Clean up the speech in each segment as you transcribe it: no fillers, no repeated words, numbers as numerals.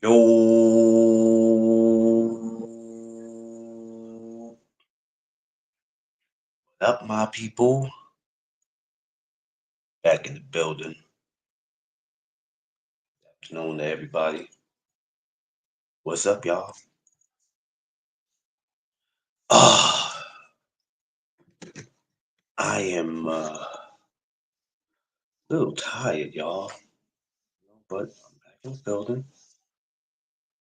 Yo, what up, my people? Back in the building. Afternoon to everybody. What's up, y'all? Ah, I am a little tired, y'all. But I'm back in the building.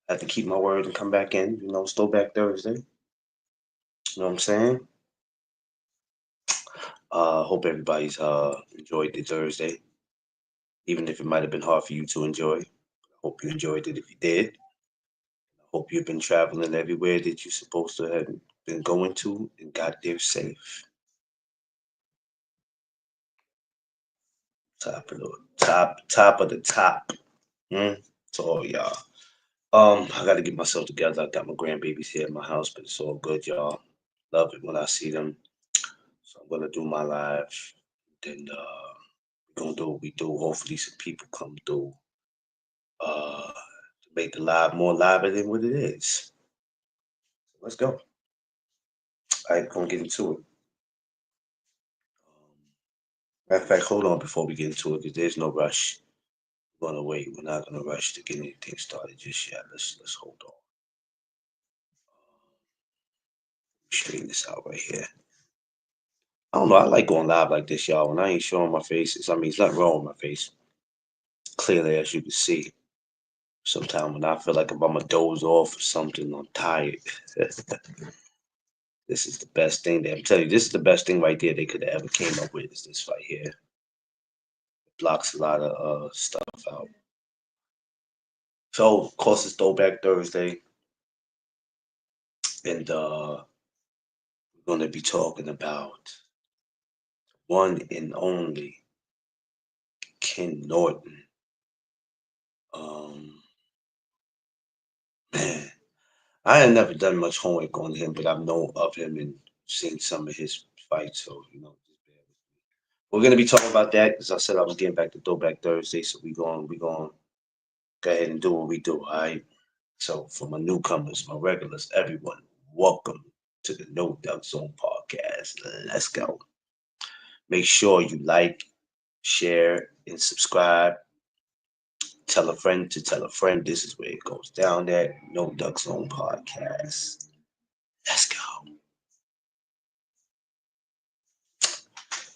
Had to keep my word and come back in. It's Throwback Thursday. You know what I'm saying? Hope everybody's enjoyed the Thursday, even if it might have been hard for you to enjoy. Hope you enjoyed it if you did. Hope you've been traveling everywhere that you're supposed to have been going to and got there safe. Top of the top. To all y'all. I gotta get myself together. I got my grandbabies here in my house, but it's all good, y'all. Love it when I see them. So I'm gonna do my live. Then we're gonna do what we do. Hopefully some people come through to make the live more live than what it is. Let's go. All right, gonna get into it. Matter of fact, hold on before we get into it, because there's no rush. We're gonna wait. We're not gonna rush to get anything started just yet. Let's hold on. Straighten this out right here. I don't know. I like going live like this, y'all. When I ain't showing my face, it's nothing wrong with my face. Clearly, as you can see. Sometimes when I feel like if I'm a doze off or something, I'm tired. This is the best thing that I'm telling you. This is the best thing right there they could have ever came up with. Is this right here? It blocks a lot of stuff out. So, of course, it's Throwback Thursday, and we're going to be talking about one and only Ken Norton. Um, man, I had never done much homework on him, but I've known of him and seen some of his fights. So just bear with me. We're gonna be talking about that because I said I was getting back to Throwback Thursday, so we going go ahead and do what we do. All right. So for my newcomers, my regulars, everyone, welcome to the No Duck Zone podcast. Let's go. Make sure you like, share, and subscribe. Tell a friend to tell a friend. This is where it goes down. That No Duck Zone podcast. Let's go.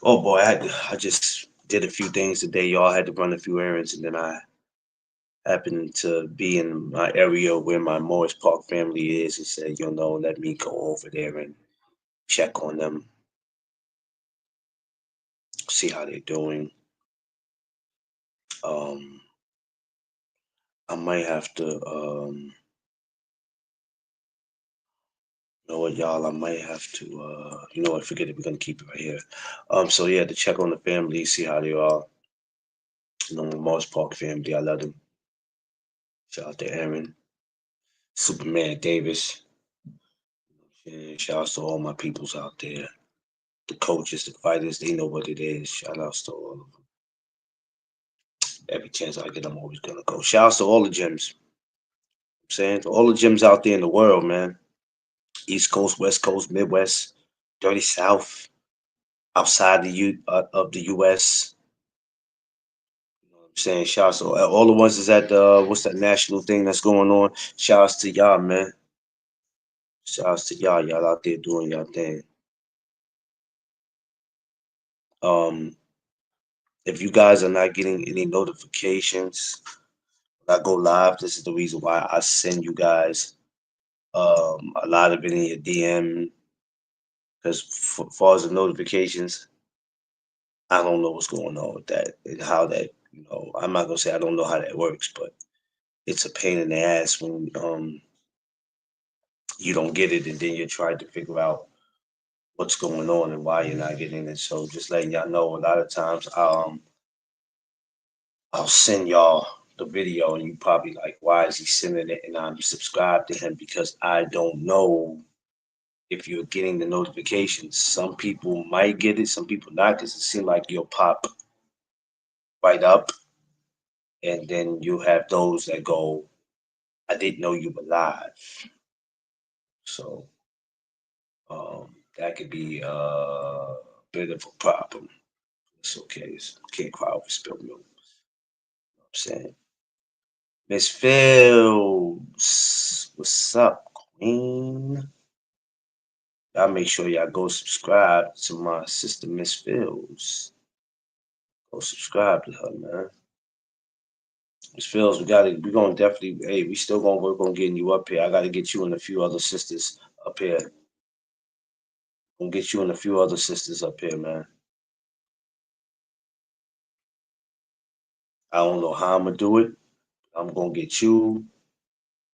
Oh boy, I just did a few things today, y'all. I had to run a few errands, and then I happened to be in my area where my Morris Park family is, and said, let me go over there and check on them, see how they're doing. Um, I might have to, you know what, y'all, I might have to, you know what, forget it, we're gonna keep it right here. So yeah, to check on the family, see how they are. My Morris Park family, I love them. Shout out to Aaron, Superman Davis. And shout out to all my peoples out there. The coaches, the fighters, they know what it is. Shout outs to all of them. Every chance I get, I'm always gonna go. Shout outs to all the gyms. I'm saying to all the gyms out there in the world, man. East Coast, West Coast, Midwest, Dirty South, outside of the U.S. You know what I'm saying? Shout outs to all the ones that's at the what's that national thing that's going on. Shout outs to y'all, man. Shout outs to y'all. Y'all out there doing y'all thing. Um, if you guys are not getting any notifications when I go live, this is the reason why I send you guys a lot of it in your DM because far as the notifications, I don't know what's going on with that and how that. I'm not gonna say I don't know how that works, but it's a pain in the ass when you don't get it and then you're trying to figure out what's going on and why you're not getting it. So just letting y'all know, a lot of times I'll send y'all the video and you probably like, why is he sending it? And I'm subscribed to him because I don't know if you're getting the notifications. Some people might get it, some people not, because it seems like you'll pop right up, and then you have those that go I didn't know you were live. So that could be a bit of a problem. It's okay. Can't cry over spilled milk. You know what I'm saying? Miss Fields, what's up, Queen? Y'all make sure y'all go subscribe to my sister Miss Fields. Go subscribe to her, man. Miss Fields, we gonna definitely, hey, we still gonna work on getting you up here. I gotta get you and a few other sisters up here. Gonna get you and a few other sisters up here, man. I don't know how I'm gonna do it. I'm gonna get you.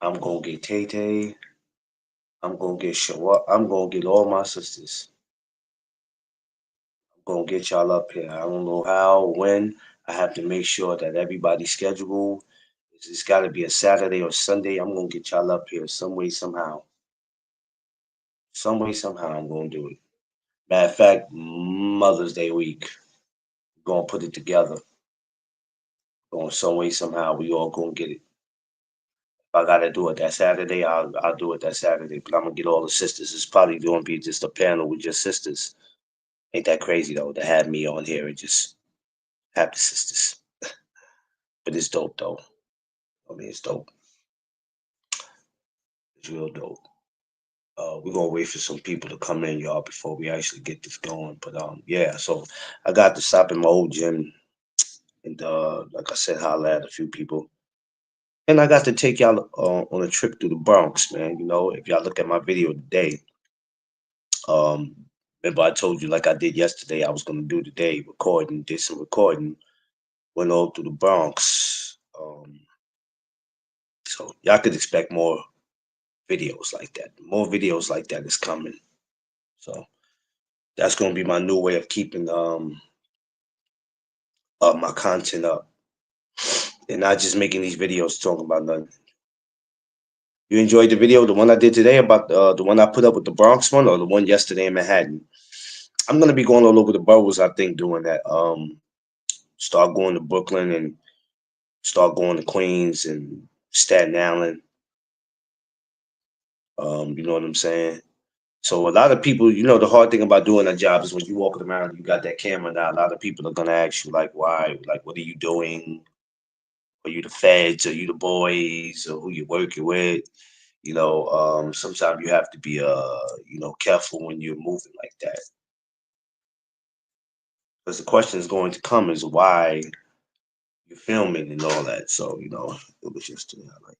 I'm gonna get Tay Tay. I'm gonna get Shawa. I'm gonna get all my sisters. I'm gonna get y'all up here. I don't know how, when. I have to make sure that everybody's schedule. It's got to be a Saturday or Sunday. I'm gonna get y'all up here some way, somehow. Some way, somehow. I'm gonna do it. Matter of fact, Mother's Day week. Gonna put it together. Going some way, somehow. We all gonna get it. If I gotta do it that Saturday, I'll do it that Saturday. But I'm gonna get all the sisters. It's probably gonna be just a panel with just sisters. Ain't that crazy though to have me on here and just have the sisters? But it's dope though. I mean, it's dope. It's real dope. We're gonna wait for some people to come in, y'all, before we actually get this going. But yeah. So I got to stop in my old gym and like I said, holla at a few people. And I got to take y'all on a trip through the Bronx, man. You know, if y'all look at my video today, um, remember I told you like I did yesterday, I was gonna do today, recording, did some recording, went all through the Bronx. So y'all could expect more videos like that. More videos like that is coming. So that's gonna be my new way of keeping my content up and not just making these videos talking about nothing. You enjoyed the video, the one I did today about the one I put up with the Bronx one, or the one yesterday in Manhattan? I'm gonna be going all over the boroughs. I think doing that. Start going to Brooklyn and start going to Queens and Staten Island. You know what I'm saying? So a lot of people, you know, the hard thing about doing a job is when you walking around, you got that camera now. A lot of people are gonna ask you like, why? Like, what are you doing? Are you the feds? Are you the boys? Or who you working with? You know, sometimes you have to be you know, careful when you're moving like that. Because the question is going to come is why you're filming and all that. So, you know, it was just like,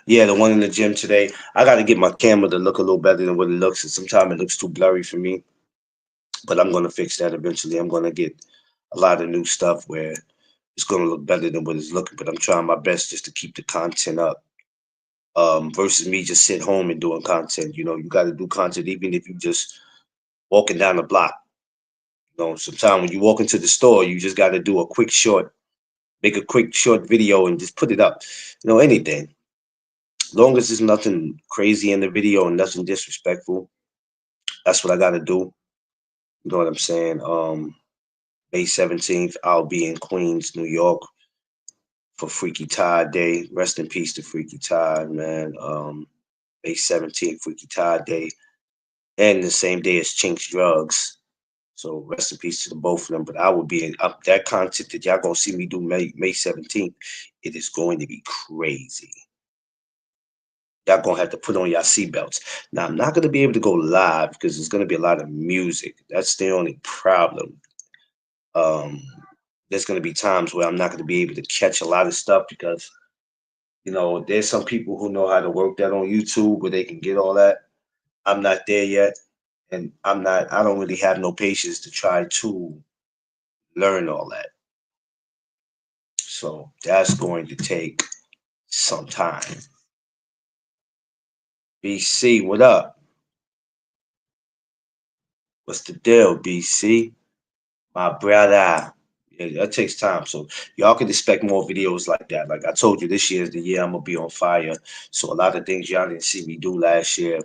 yeah, the one in the gym today. I got to get my camera to look a little better than what it looks. And sometimes it looks too blurry for me, but I'm going to fix that eventually. I'm going to get a lot of new stuff where it's going to look better than what it's looking. But I'm trying my best just to keep the content up. Versus me just sit home and doing content. You know, you got to do content even if you just walking down the block. You know, sometimes when you walk into the store, you just got to do a quick short, make a quick short video and just put it up. You know, anything. Long as there's nothing crazy in the video and nothing disrespectful, that's what I got to do. You know what I'm saying? May 17th, I'll be in Queens, New York for Freaky Tide Day. Rest in peace to Freaky Tide, man. May 17th, Freaky Tide Day. And the same day as Chinks Drugs. So rest in peace to the both of them. But I will be in that content that y'all gonna see me do May 17th. It is going to be crazy. Y'all gonna have to put on y'all seatbelts. Now I'm not gonna be able to go live because there's gonna be a lot of music. That's the only problem. Um, there's gonna be times where I'm not gonna be able to catch a lot of stuff because you know there's some people who know how to work that on YouTube where they can get all that. I'm not there yet, and I don't really have no patience to try to learn all that. So that's going to take some time. BC, what up? What's the deal, BC? My brother. Yeah, that takes time. So y'all can expect more videos like that. Like I told you, this year is the year I'm gonna be on fire. So a lot of things y'all didn't see me do last year,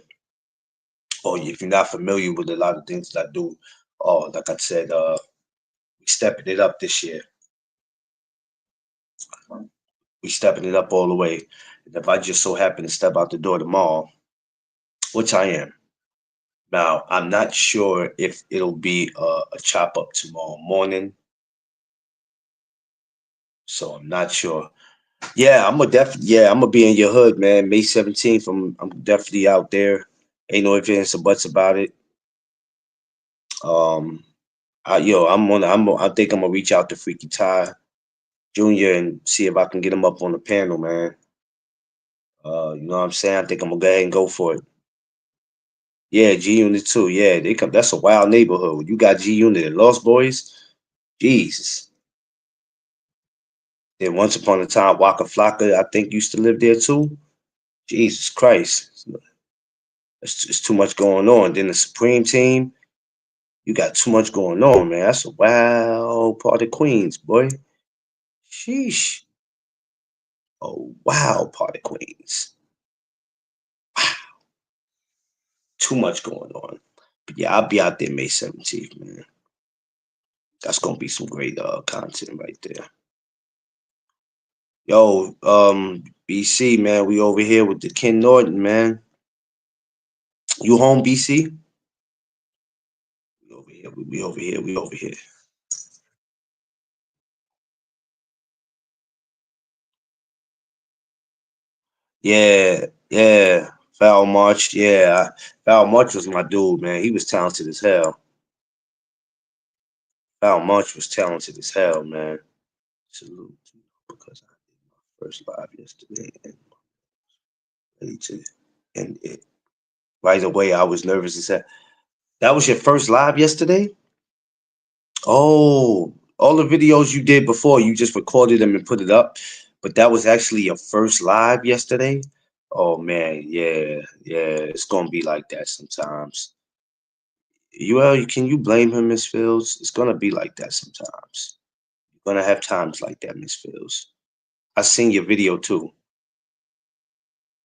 or if you're not familiar with a lot of things that I do, like I said, we stepping it up this year. We stepping it up all the way. And if I just so happen to step out the door tomorrow, which I am, now I'm not sure if it'll be a chop up tomorrow morning, so I'm not sure. Yeah, I'm gonna be in your hood, man. May 17th. I'm definitely out there. Ain't no ifs, ands, or buts about it. Um, I think I'm gonna reach out to Freaky Ty Jr. and see if I can get him up on the panel, man. You know what I'm saying? I think I'm gonna go ahead and go for it. Yeah, G Unit too. Yeah, they come. That's a wild neighborhood. You got G Unit and Lost Boys. Jesus. Then once upon a time, Waka Flocka, I think used to live there too. Jesus Christ, it's too much going on. Then the Supreme Team, you got too much going on, man. That's a wild part of Queens, boy. Sheesh. A wild part of Queens. Too much going on. But yeah, I'll be out there May 17th, man. That's gonna be some great content right there. Yo, BC, man, we over here with the Ken Norton, man. You home, BC? We over here, we over here, we over here. Yeah, yeah. Foul March, yeah. Foul March was my dude, man. He was talented as hell. Foul March was talented as hell, man. Salute to you because I did my first live yesterday and ready to end it. Right away, I was nervous as hell. That was your first live yesterday? Oh, all the videos you did before, you just recorded them and put it up, but that was actually your first live yesterday? Oh man, yeah, yeah, it's gonna be like that sometimes. Can you blame him, Miss Fields? It's gonna be like that sometimes. You're gonna have times like that, Miss Fields. I seen your video too.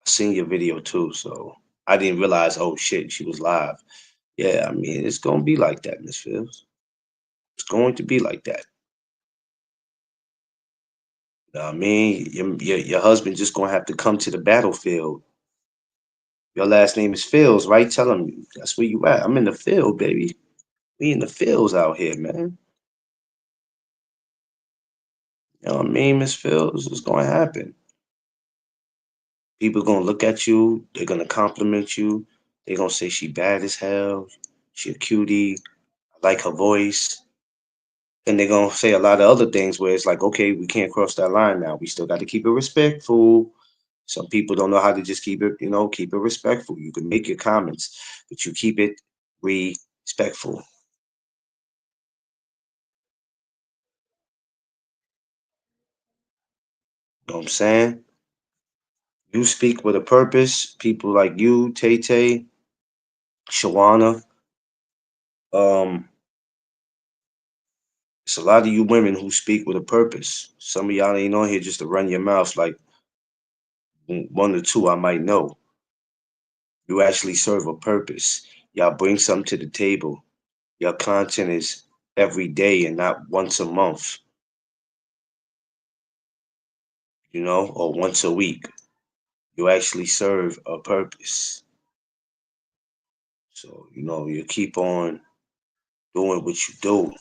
I seen your video too, so I didn't realize, oh shit, she was live. Yeah, I mean, it's gonna be like that, Miss Fields. It's going to be like that. I mean, your husband just gonna have to come to the battlefield. Your last name is Fields, right? Tell him that's where you at. I'm in the field, baby. We in the fields out here, man. You know what I mean, Miss Fields? It's gonna happen. People gonna look at you. They're gonna compliment you. They're gonna say she bad as hell. She a cutie. I like her voice. And they're gonna say a lot of other things where it's like, okay, we can't cross that line now. We still got to keep it respectful. Some people don't know how to just keep it, keep it respectful. You can make your comments, but you keep it respectful. You know what I'm saying? You speak with a purpose. People like you, Tay Tay, Shawana. Um, it's a lot of you women who speak with a purpose. Some of y'all ain't on here just to run your mouth like one or two I might know. You actually serve a purpose. Y'all bring something to the table. Your content is every day and not once a month, or once a week. You actually serve a purpose. So, you keep on doing what you do.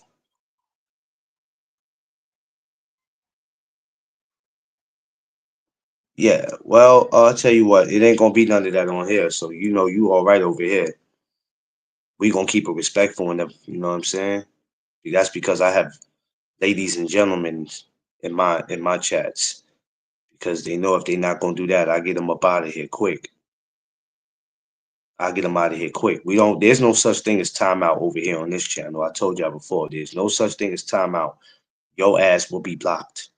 Yeah, well, I'll tell you what, it ain't gonna be none of that on here. So you all right over here. We gonna keep it respectful in you know what I'm saying? That's because I have ladies and gentlemen in my chats because they know if they not gonna do that, I get them up out of here quick. I get them out of here quick. There's no such thing as timeout over here on this channel. I told y'all before, there's no such thing as timeout. Your ass will be blocked.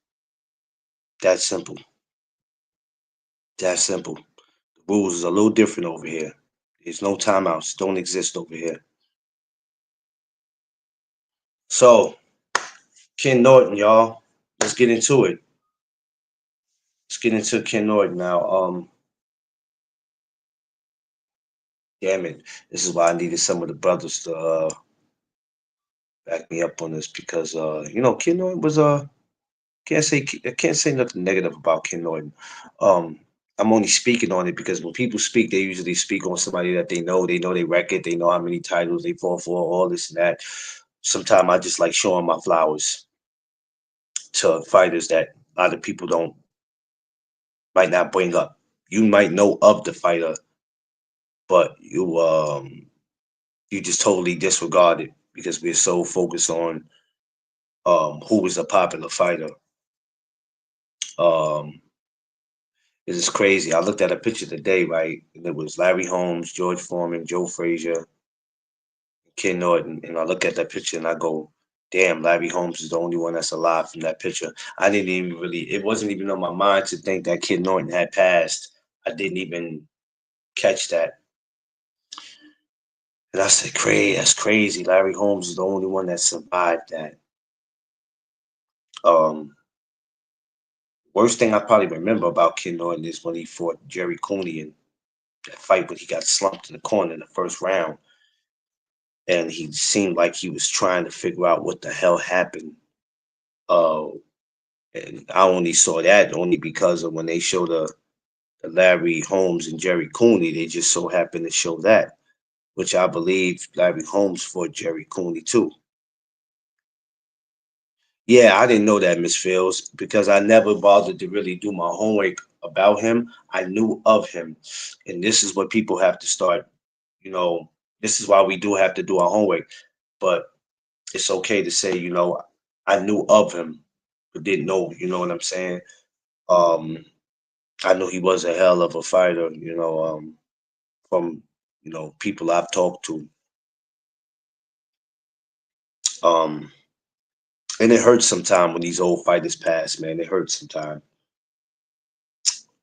That simple. That simple. The rules is a little different over here. There's no timeouts. Don't exist over here. So, Ken Norton, y'all. Let's get into it. Let's get into Ken Norton now. Damn it. This is why I needed some of the brothers to back me up on this because Ken Norton was I can't say nothing negative about Ken Norton. Um, I'm only speaking on it because when people speak, they usually speak on somebody that they know their record, they know how many titles they fought for, all this and that. Sometimes I just like showing my flowers to fighters that a lot of people don't might not bring up. You might know of the fighter, but you just totally disregard it because we're so focused on who was a popular fighter. Um, it's crazy. I looked at a picture today, right? And it was Larry Holmes, George Foreman, Joe Frazier, Ken Norton. And I look at that picture and I go, damn, Larry Holmes is the only one that's alive from that picture. I didn't even really, it wasn't even on my mind to think that Ken Norton had passed. I didn't even catch that. And I said, crazy, that's crazy. Larry Holmes is the only one that survived that. Um, Worst thing I probably remember about Ken Norton is when he fought Jerry Cooney in that fight when he got slumped in the corner in the first round. And he seemed like he was trying to figure out what the hell happened. Uh, and I only saw that only because of when they showed the Larry Holmes and Jerry Cooney, they just so happened to show that, which I believe Larry Holmes fought Jerry Cooney too. Yeah, I didn't know that, Miss Fields, because I never bothered to really do my homework about him. I knew of him. And this is what people have to start, you know, this is why we do have to do our homework. But it's okay to say, I knew of him, but didn't know, you know what I'm saying? Um, I knew he was a hell of a fighter, from, people I've talked to. Um, and it hurts sometimes when these old fighters pass, man. It hurts sometimes.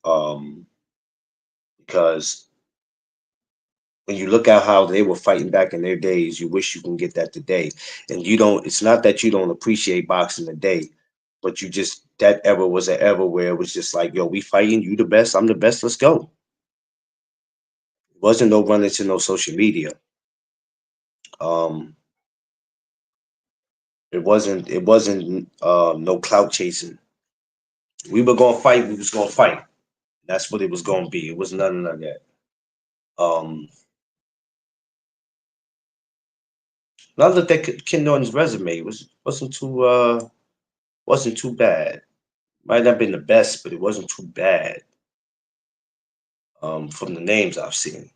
Um, because when you look at how they were fighting back in their days, you wish you can get that today. And you don't, it's not that you don't appreciate boxing today, but you just, that era was an era where it was just like, yo, we fighting, you the best, I'm the best, let's go. It wasn't no running to no social media. Um, it wasn't no clout chasing. We were gonna fight, we was gonna fight. That's what it was gonna be. It was none of that. Um, and I looked at Ken Norton's resume. It wasn't too bad. Might not have been the best, but it wasn't too bad. From the names I've seen.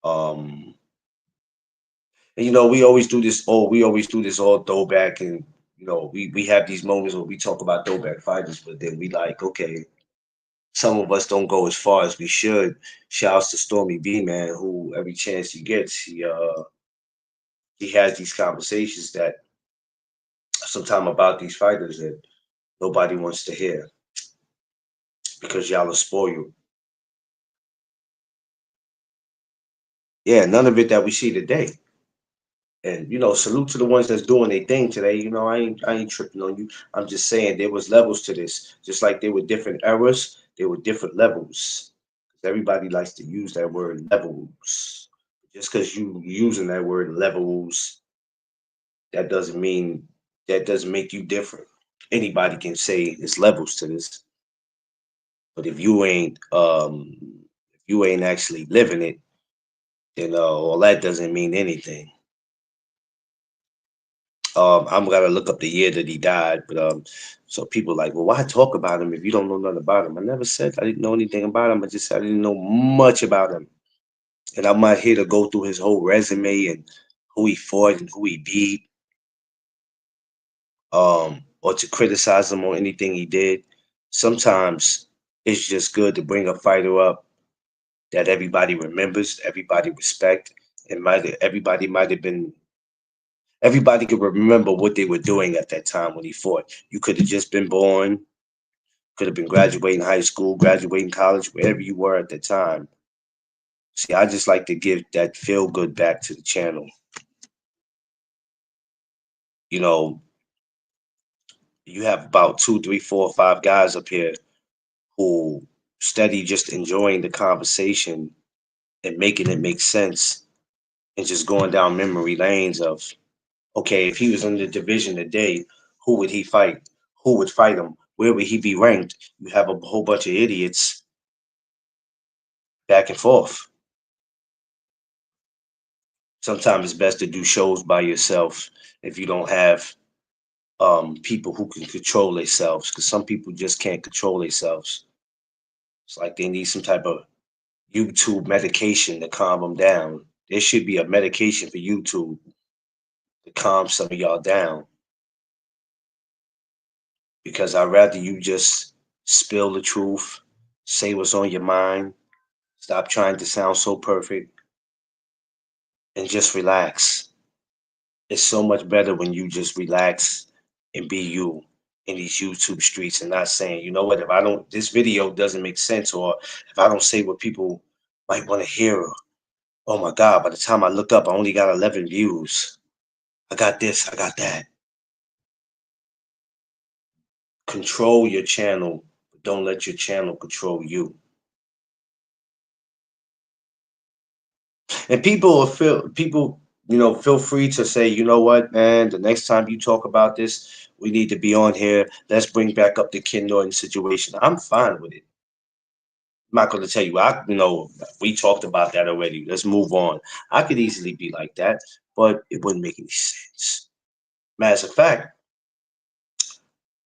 Um, and we always do this all throwback, and we have these moments where we talk about throwback fighters, but then we like, okay, some of us don't go as far as we should. Shouts to Stormy B, man, who every chance he gets, he has these conversations that sometime about these fighters that nobody wants to hear because y'all are spoiled. Yeah, none of it that we see today. And salute to the ones that's doing their thing today. I ain't tripping on you. I'm just saying there was levels to this. Just like there were different eras, there were different levels. Everybody likes to use that word levels. Just because you using that word levels, that doesn't mean that doesn't make you different. Anybody can say it's levels to this, but if you ain't actually living it, then all that doesn't mean anything. I'm gonna look up the year that he died, but so people like, well, why talk about him if you don't know nothing about him? I never said I didn't know anything about him. I just said I didn't know much about him, and I'm not here to go through his whole resume and who he fought and who he beat, or to criticize him on anything he did. Sometimes it's just good to bring a fighter up that everybody remembers, everybody respect, and everybody could remember what they were doing at that time when he fought. You could have just been born, could have been graduating high school, graduating college, wherever you were at the time. See, I just like to give that feel good back to the channel. You know, you have about two, three, four, five guys up here who steady just enjoying the conversation and making it make sense and just going down memory lanes of, okay, if he was in the division today, who would he fight? who would fight him? Where would he be ranked? You have a whole bunch of idiots back and forth. Sometimes it's best to do shows by yourself if you don't have people who can control themselves, because some people just can't control themselves. It's like they need some type of YouTube medication to calm them down. There should be a medication for YouTube to calm some of y'all down, because I'd rather you just spill the truth, say what's on your mind, stop trying to sound so perfect, and just relax. It's so much better when you just relax and be you in these YouTube streets, and not saying, you know what, if I don't, this video doesn't make sense, or if I don't say what people might want to hear, or, oh my God, by the time I look up, I only got 11 views. I got this, I got that. Control your channel, but don't let your channel control you. And people will feel people, feel free to say, you know what, man, the next time you talk about this, we need to be on here. Let's bring back up the Ken Norton situation. I'm fine with it. I'm not gonna tell you, we talked about that already. Let's move on. I could easily be like that, but it wouldn't make any sense. Matter of fact,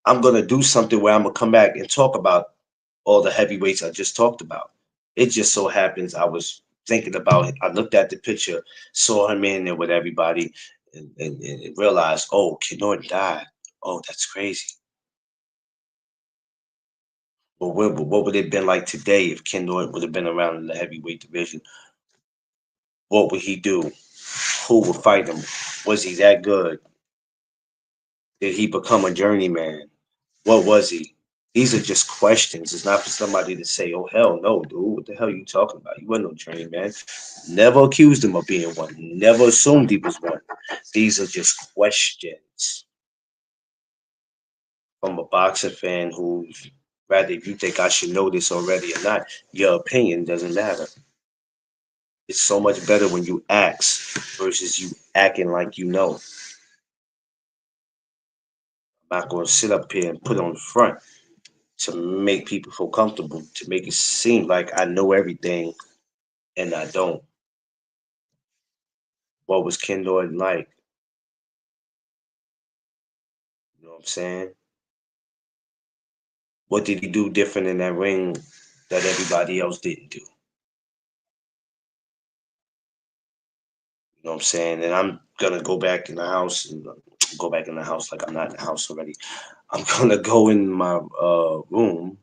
I'm gonna do something where I'm gonna come back and talk about all the heavyweights I just talked about. It just so happens I was thinking about it. I looked at the picture, saw him in there with everybody, and realized, oh, Ken Norton died. Oh, that's crazy. But what would it have been like today if Ken Norton would have been around in the heavyweight division? What would he do? Who would fight him? Was he that good? Did he become a journeyman? What was he? These are just questions. It's not for somebody to say, "Oh hell no, dude! What the hell are you talking about? You wasn't no journeyman." Never accused him of being one. Never assumed he was one. These are just questions from a boxing fan who, rather if you think I should know this already or not, your opinion doesn't matter. It's so much better when you ask versus you acting like you know. I'm not going to sit up here and put on the front to make people feel comfortable, to make it seem like I know everything and I don't. What was Ken Norton like? You know what I'm saying? What did he do different in that ring that everybody else didn't do? You know what I'm saying? And I'm gonna go back in the house and go back in the house like I'm not in the house already. I'm gonna go in my room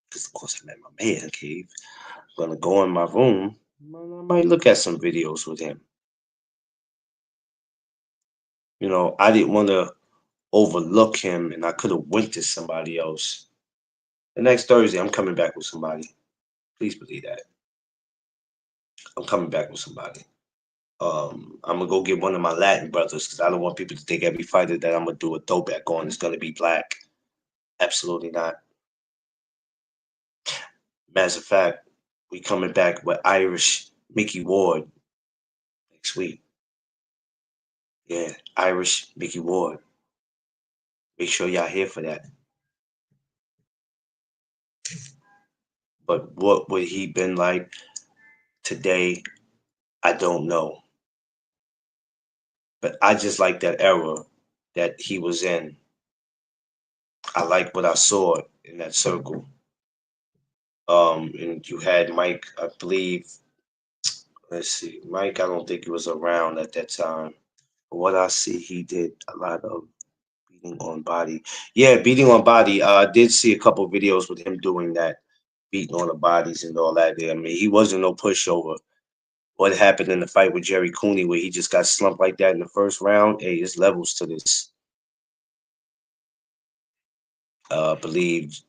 because of course I'm at my man cave. I'm gonna go in my room. I might look at some videos with him. I didn't want to overlook him, and I could have went to somebody else. The next Thursday, I'm coming back with somebody. Please believe that. I'm coming back with somebody. I'm gonna go get one of my Latin brothers because I don't want people to think every fighter that I'm gonna do a throwback on is gonna be black. Absolutely not. Matter of fact, we coming back with Irish Mickey Ward next week. Yeah, Irish Mickey Ward. Make sure y'all here for that. But what would he been like today? I don't know. But I just like that era that he was in. I like what I saw in that circle. And you had Mike, I believe. Let's see, Mike. I don't think he was around at that time. But what I see, he did a lot of beating on body. Yeah, beating on body. I did see a couple videos with him doing that, beating on the bodies and all that. I mean, he wasn't no pushover. What happened in the fight with Jerry Cooney, where he just got slumped like that in the first round? Hey, there's levels to this. Believe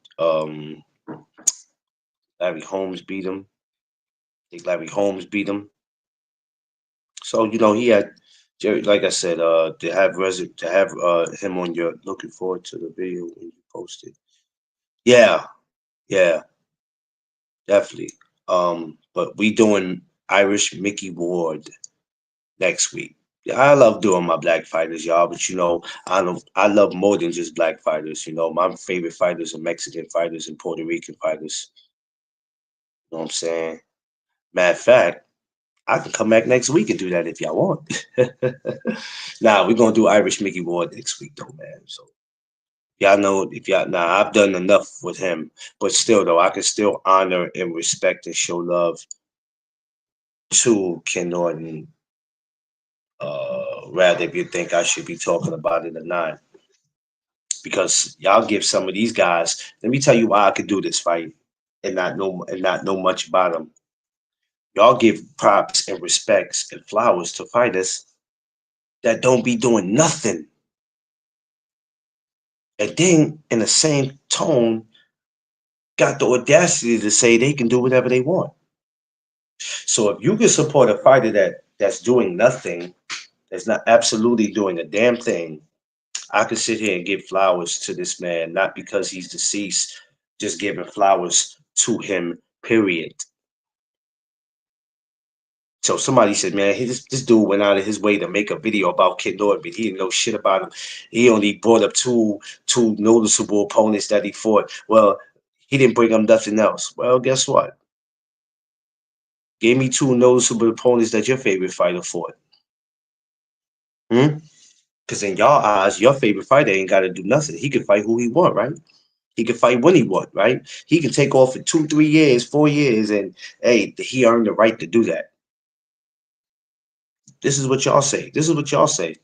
Larry Holmes beat him. I think Larry Holmes beat him. So he had Jerry. Like I said, to have him on your. Looking forward to the video when you post it. Yeah, yeah, definitely. But we doing Irish Mickey Ward next week. I love doing my black fighters, y'all, but I love more than just black fighters. My favorite fighters are Mexican fighters and Puerto Rican fighters. You know what I'm saying? Matter of fact, I can come back next week and do that if y'all want. Nah, we're gonna do Irish Mickey Ward next week though, man. So y'all know if y'all nah, I've done enough with him, but still though, I can still honor and respect and show love to Ken Norton. Rather if you think I should be talking about it or not. Because y'all give some of these guys, let me tell you why I could do this fight and not know much about them. Y'all give props and respects and flowers to fighters that don't be doing nothing. And then in the same tone, got the audacity to say they can do whatever they want. So if you can support a fighter that's doing nothing, that's not absolutely doing a damn thing, I could sit here and give flowers to this man, not because he's deceased, just giving flowers to him, period. So somebody said, man, this dude went out of his way to make a video about Kid Norton, but he didn't know shit about him. He only brought up two noticeable opponents that he fought. Well, he didn't bring up nothing else. Well, guess what? Gave me two noticeable opponents that your favorite fighter fought. Hmm? Because in y'all eyes, your favorite fighter ain't got to do nothing. He can fight who he want, right? He can fight when he want, right? He can take off for 2, 3 years, 4 years, and hey, he earned the right to do that. This is what y'all say. This is what y'all say.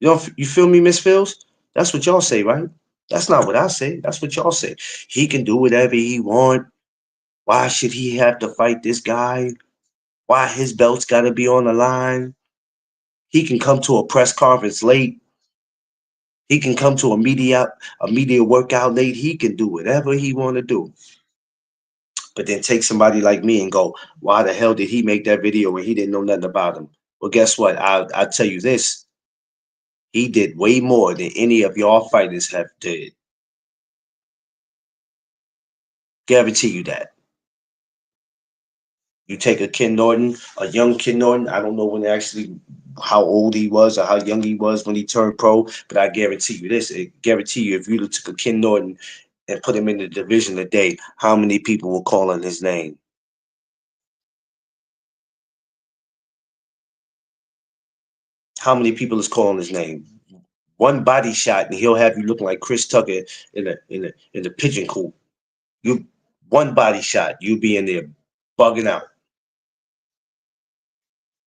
You feel me, Miss Fields? That's what y'all say, right? That's not what I say. That's what y'all say. He can do whatever he want. Why should he have to fight this guy? Why his belt's got to be on the line? He can come to a press conference late. He can come to a media workout late. He can do whatever he want to do. But then take somebody like me and go, why the hell did he make that video when he didn't know nothing about him? Well, guess what? I'll tell you this. He did way more than any of y'all fighters have did. Guarantee you that. You take a Ken Norton, a young Ken Norton. I don't know when actually how old he was or how young he was when he turned pro, but I guarantee you this. I guarantee you if you took a Ken Norton and put him in the division today, how many people will call on his name? How many people is calling his name? One body shot and he'll have you looking like Chris Tucker in the pigeon coop. You one body shot, you be in there bugging out.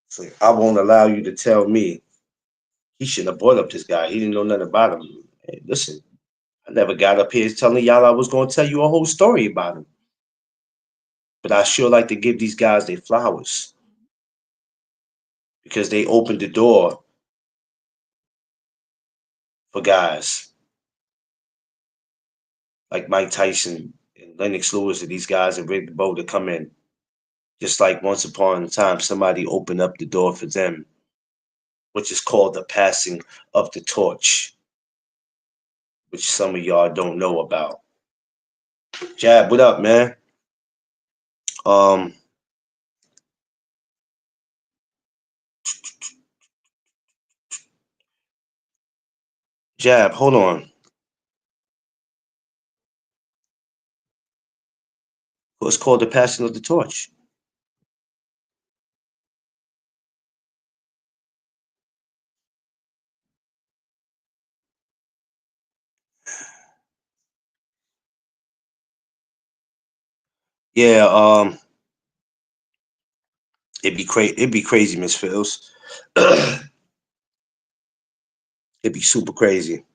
So I won't allow you to tell me he shouldn't have brought up this guy. He didn't know nothing about him. Hey, listen, I never got up here telling y'all I was going to tell you a whole story about him. But I sure like to give these guys their flowers because they opened the door for guys like Mike Tyson and Lennox Lewis and these guys that ready the boat to come in. Just like once upon a time, somebody opened up the door for them, which is called the passing of the torch, which some of y'all don't know about. Jab, what up, man? Um, Jab, hold on. It's called the passing of the torch. Yeah, it'd be crazy, Miss Phils. It'd be super crazy.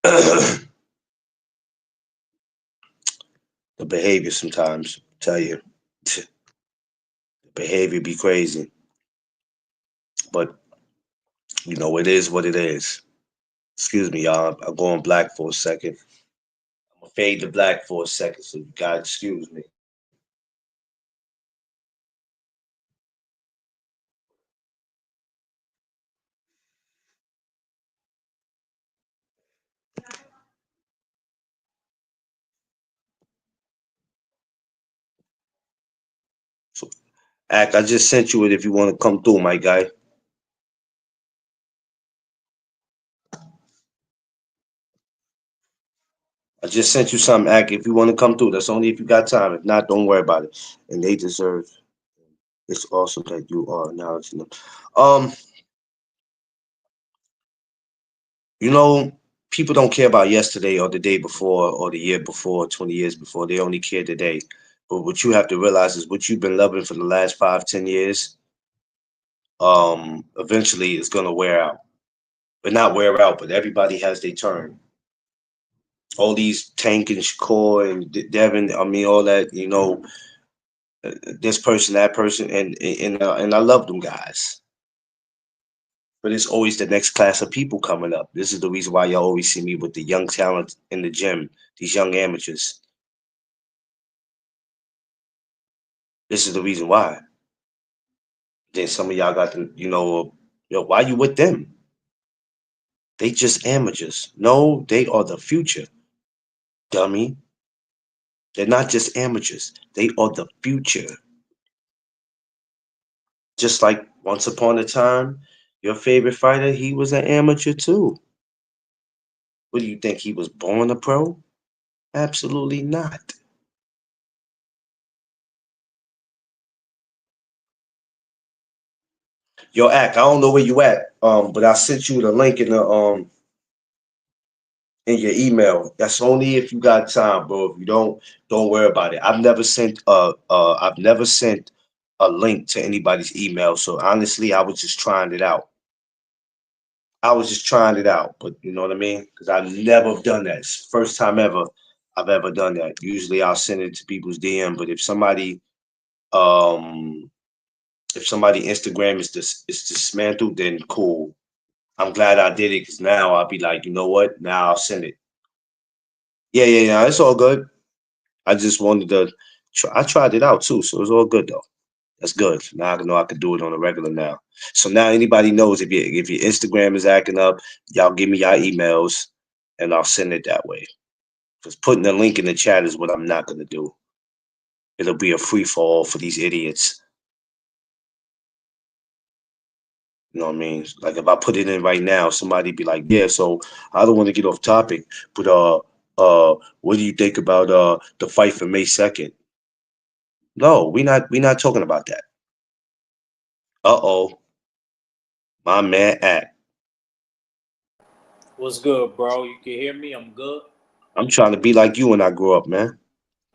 The behavior sometimes, tell you, the behavior be crazy. But it is what it is. Excuse me, y'all. I'm going black for a second. I'm gonna fade to black for a second, so you gotta excuse me. So, Act, I just sent you it if you want to come through, my guy. I just sent you something, Ack. If you want to come through, that's only if you got time. If not, don't worry about it. And they deserve. It's awesome that you are acknowledging them. Um, you know, people don't care about yesterday or the day before or the year before, 20 years before. They only care today. But what you have to realize is what you've been loving for the last 5, 10 years, eventually it's gonna wear out. But not wear out, but everybody has their turn. All these Tank and Shakur and Devin, I mean, all that, this person, that person, and I love them guys. But it's always the next class of people coming up. This is the reason why y'all always see me with the young talent in the gym, these young amateurs. This is the reason why. Then some of y'all got to, why you with them? They just amateurs. No, they are the future, dummy. They're not just amateurs. They are the future. Just like once upon a time, your favorite fighter, he was an amateur too. What do you think? He was born a pro? Absolutely not. Yo, Ack, I don't know where you at, but I sent you the link in your email. That's only if you got time, bro. If you don't worry about it. I've never sent a link to anybody's email. So honestly, I was just trying it out. I was just trying it out, but you know what I mean? Because I've never done that. It's the first time ever I've ever done that. Usually I'll send it to people's DM, but um if somebody Instagram is dismantled, then cool. I'm glad I did it because now I'll be like, you know what? Now I'll send it. Yeah, yeah, yeah. It's all good. I just wanted to I tried it out too, so it's all good though. That's good. Now I know I can do it on a regular now. So now anybody knows if your Instagram is acting up, y'all give me your emails and I'll send it that way. Because putting the link in the chat is what I'm not gonna do. It'll be a free fall for these idiots. You know what I mean? Like if I put it in right now, somebody be like, "Yeah, so I don't want to get off topic, but what do you think about the fight for May 2nd?" No, we not talking about that. Uh-oh, my man act. What's good, bro? You can hear me? I'm good. I'm trying to be like you when I grow up, man.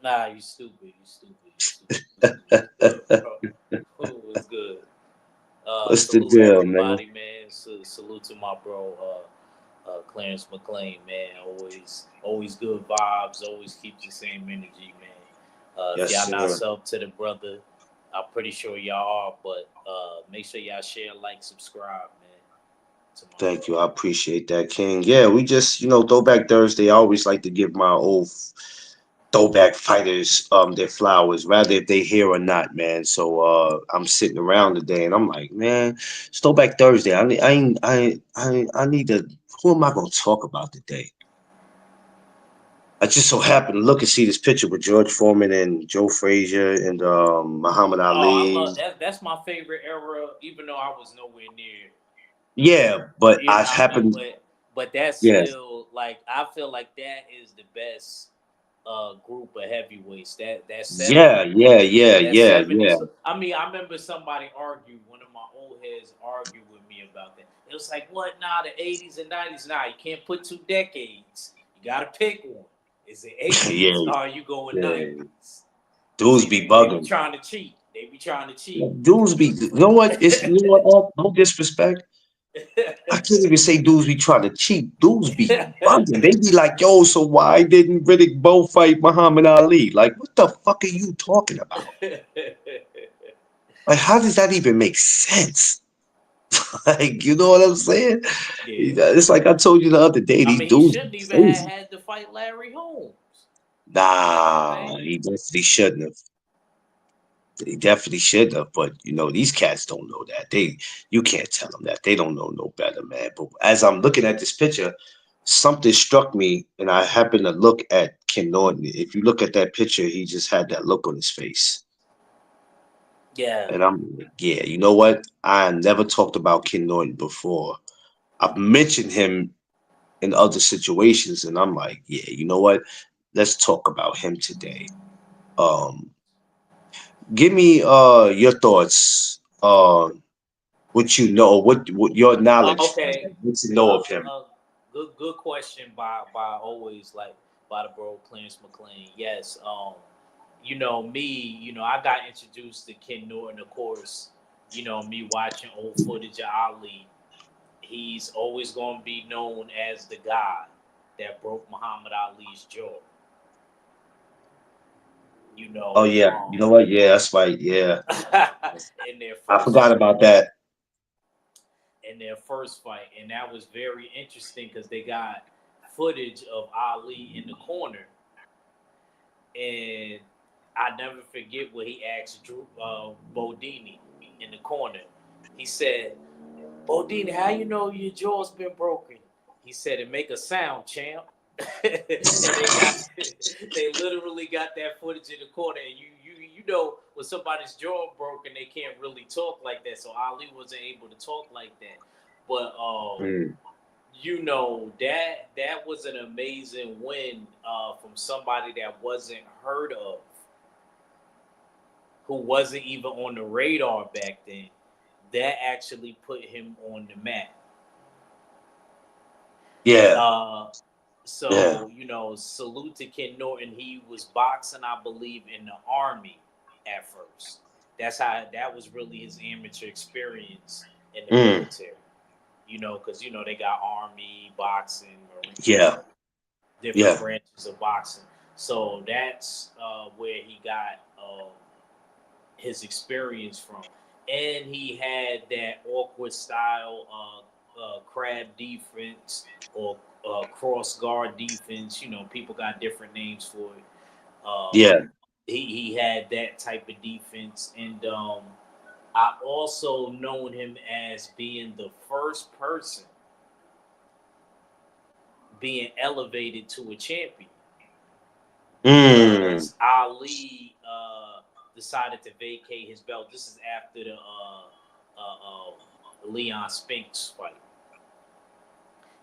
Nah, you stupid. You stupid. You stupid. What's good? What's good, bro? What's good? What's the Salute deal, man? everybody, man. Salute to my bro, Clarence McLean, man. Always good vibes. Always keeps the same energy, man. If Yes, y'all not sir. sub to the brother, I'm pretty sure y'all are. But make sure y'all share, like, subscribe, man, to my Thank bro. you. I appreciate that, King. Yeah, we just, Throwback Thursday. I always like to give my old throwback fighters their flowers, rather if they here or not, man. So I'm sitting around today and I'm like, man, it's Throwback Thursday. I need to. Who am I gonna talk about today? I just so happened to look and see this picture with George Foreman and Joe Frazier and Muhammad Oh, I love Ali. that. That's my favorite era, even though I was nowhere near. Yeah, but You I know, I mean, happened. but that's Yeah, still like I feel like that is the best group of heavyweights. That yeah, 70 yeah, yeah, that yeah, 70s. yeah. I mean, I remember somebody argued. One of my old heads argued with me about that. It was like, what? Nah, the 80s and 90s. Nah, you can't put 2 decades. You gotta pick one. Is it Yeah, 80s or are you going yeah. 90s? Dudes See, be they be bugging. trying to cheat. They be trying to cheat. Dudes be, you know what? No disrespect. I can't even say dudes be trying to cheat. Dudes be bugging. They be like, yo, so why didn't Riddick Bowe fight Muhammad Ali? Like, what the fuck are you talking about? Like, how does that even make sense? Like, you know what I'm saying? Yeah. It's like I told you the other day, I these mean, he dudes be shouldn't even have crazy. had to fight Larry Holmes. You know what I'm Nah, saying? he definitely shouldn't have. They definitely should have, but these cats don't know that. You can't tell them that. They don't know no better, man. But as I'm looking at this picture, something struck me, and I happened to look at Ken Norton. If you look at that picture, he just had that look on his face, Yeah. and I'm like, yeah, you know what? I never talked about Ken Norton before. I've mentioned him in other situations, and I'm like, yeah, you know what? Let's talk about him today. Um, give me your thoughts. What you know, what your knowledge, Okay. what you know of Uh, him. uh, good question by always like by the bro Clarence McLean. Yes. You know me. You know I got introduced to Ken Norton, of course. You know me watching old footage of Ali. He's always going to be known as the guy that broke Muhammad Ali's jaw. You Oh know, yeah, you know what? Yeah, that's right. Yeah, in their I first forgot about that. fight, and that was very interesting because they got footage of Ali in the corner, and I never forget what he asked Drew Bodini in the corner. He said, "Bodini, how you know your jaw's been broken?" He said, "It make a sound, champ." And they literally got that footage in the corner, and you know when somebody's jaw broken, they can't really talk like that. So Ali wasn't able to talk like that, but Mm. you know that was an amazing win from somebody that wasn't heard of, who wasn't even on the radar back then. That actually put him on the map. Yeah, Uh, yeah, so you know, salute to Ken Norton. He was boxing, I believe, in the army at first. That was really his amateur experience in the mm. military. You know, because you know they got army, boxing, marine, you Yeah, know, different yeah, branches of boxing. So that's where he got his experience from, and he had that awkward style crab defense or cross guard defense. You know, people got different names for it. yeah. He had that type of defense, and I also known him as being the first person being elevated to a champion Mm. because Ali decided to vacate his belt. This is after the Leon Spinks fight,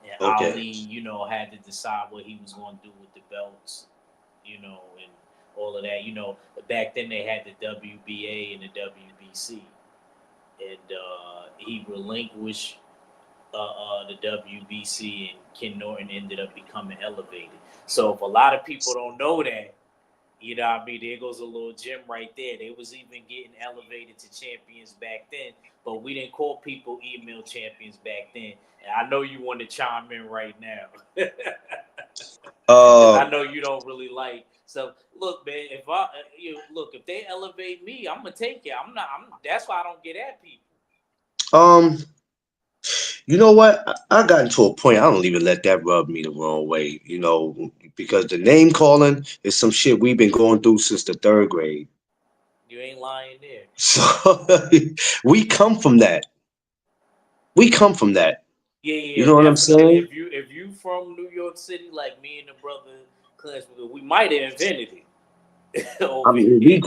and Ali, Okay. you know, had to decide what he was going to do with the belts, you know, and all of that. You know, back then they had the WBA and the WBC, and he relinquished the WBC, and Ken Norton ended up becoming elevated. So if a lot of people don't know that, you know what I mean? There goes a little gem right there. They was even getting elevated to champions back then, but we didn't call people email champions back then. And I know you want to chime in right now. Because Uh, I know you don't really like. So look, man, if I look, if they elevate me, I'm gonna take it. I'm not. I'm. That's why I don't get at people. um, you know what? I got into a point. I don't even let that rub me the wrong way. You know, because the name calling is some shit we've been going through since the third grade. You ain't lying there. So we come from that. We come from that. Yeah, You yeah, know what I'm definitely. saying? If you from New York City, like me and the brother Clarence, we might have invented it I over mean, here.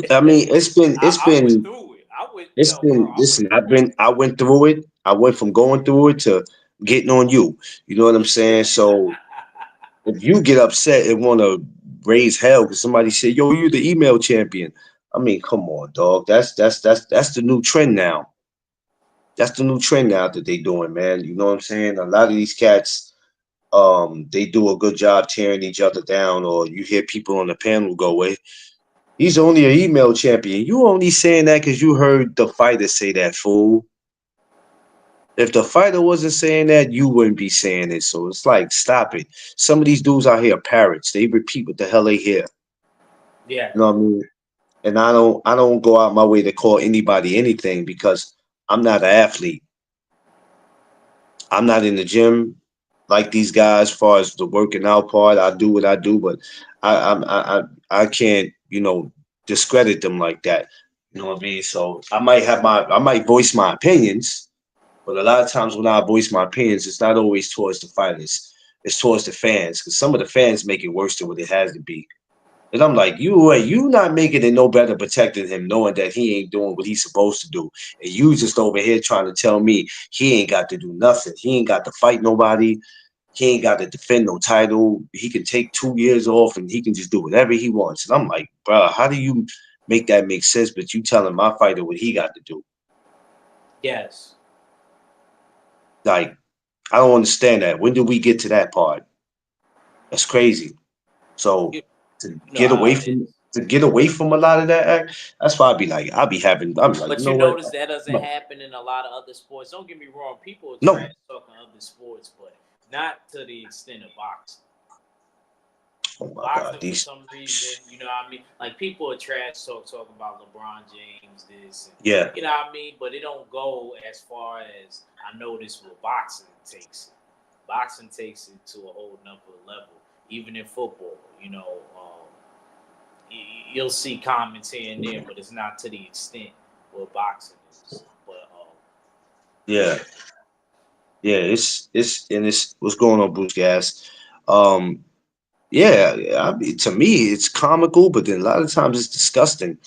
I went through it. I went, bro. I went listen, through I went through it. I went from going through it to getting on you. You know what I'm saying? it. So if you get upset and want to raise hell because somebody said, "Yo, you the email champion," I mean, come on, dog. That's the new trend now. That's the new trend now that they doing, man. You know what I'm saying? A lot of these cats, they do a good job tearing each other down, or you hear people on the panel go, "Wait, he's only an email champion." You only saying that because you heard the fighter say that, fool. If the fighter wasn't saying that, you wouldn't be saying it. So it's like, stop it. Some of these dudes out here are parrots. They repeat what the hell they hear. Yeah, You know what I mean? And I don't go out my way to call anybody anything because I'm not an athlete. I'm not in the gym like these guys. As far as the working out part, I do what I do, but I can't discredit them like that. You know what I mean? So I might voice my opinions, but a lot of times when I voice my opinions, it's not always towards the fighters. It's towards the fans because some of the fans make it worse than what it has to be. And I'm like, you not making it no better protecting him, knowing that he ain't doing what he's supposed to do. And you just over here trying to tell me he ain't got to do nothing. He ain't got to fight nobody. he ain't got to defend no title. He can take 2 years off and he can just do whatever he wants. And I'm like, bro, how do you make that make sense? But you telling my fighter what he got to do? Yes. Like, I don't understand that. When did we get to that part? That's crazy. So You, to no, get away it from is. a lot of that act, that's why I be like, I'm like, you But you know what? notice that doesn't No, happen in a lot of other sports. Don't get me wrong, people are no. trash talking other sports, but not to the extent of boxing. Oh my God, Boxing, for these. some reason, you know what I mean? Like, people are trash talking about LeBron James, this, and Yeah, you know what I mean? But it don't go as far as I notice what boxing takes it. Boxing takes it to a whole nother level. Even in football, you'll see comments here and there, but it's not to the extent what boxing is. But yeah, yeah. It's what's going on, Bruce Gas. Um, yeah, I mean, to me, it's comical, but then a lot of times it's disgusting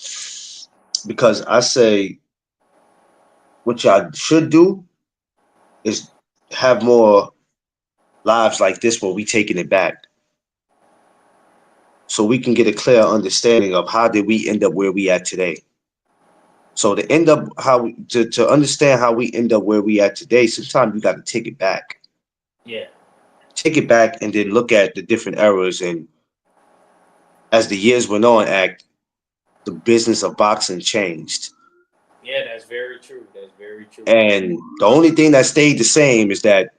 because I say what y'all should do is have more lives like this where we taking it back, so we can get a clear understanding of how did we end up where we at today. So to end up to understand how we end up where we at today, sometimes you got to yeah, take it back, and then look at the different eras. And as the years went on, act the business of boxing changed. yeah, that's very true. That's very true. And the only thing that stayed the same is that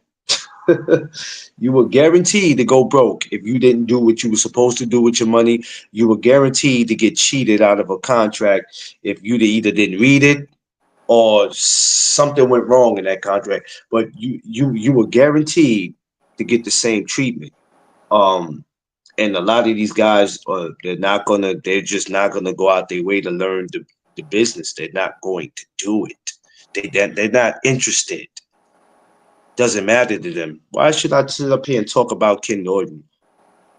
you were guaranteed to go broke if you didn't do what you were supposed to do with your money. You were guaranteed to get cheated out of a contract if you either didn't read it or something went wrong in that contract. But you were guaranteed to get the same treatment. Um, and a lot of these guys they're just not gonna go out their way to learn the business. They're not going to do it. They're not interested. Doesn't matter to them. Why should I sit up here and talk about Ken Norton?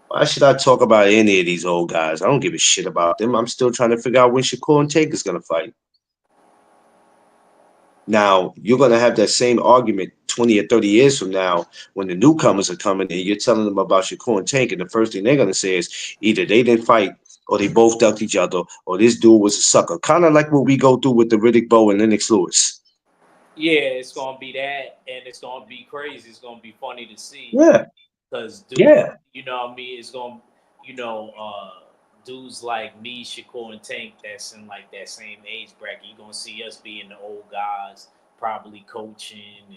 Why should I talk about any of these old guys? I don't give a shit about them. I'm still trying to figure out when Shakur and Taker's gonna fight. Now you're gonna have that same argument 20 or 30 years from now when the newcomers are coming and you're telling them about Shakur and Tank, and the first thing they're gonna say is either they didn't fight or they both ducked each other or this dude was a sucker. Kind of like what we go through with the Riddick Bowe and Lennox Lewis. Yeah, it's gonna be that, and it's gonna be crazy. It's gonna be funny to see Yeah, because dude, yeah, you know what I mean? It's gonna, dudes like me, Shakur, and Tank that's in like that same age bracket. You're gonna see us being the old guys, probably coaching,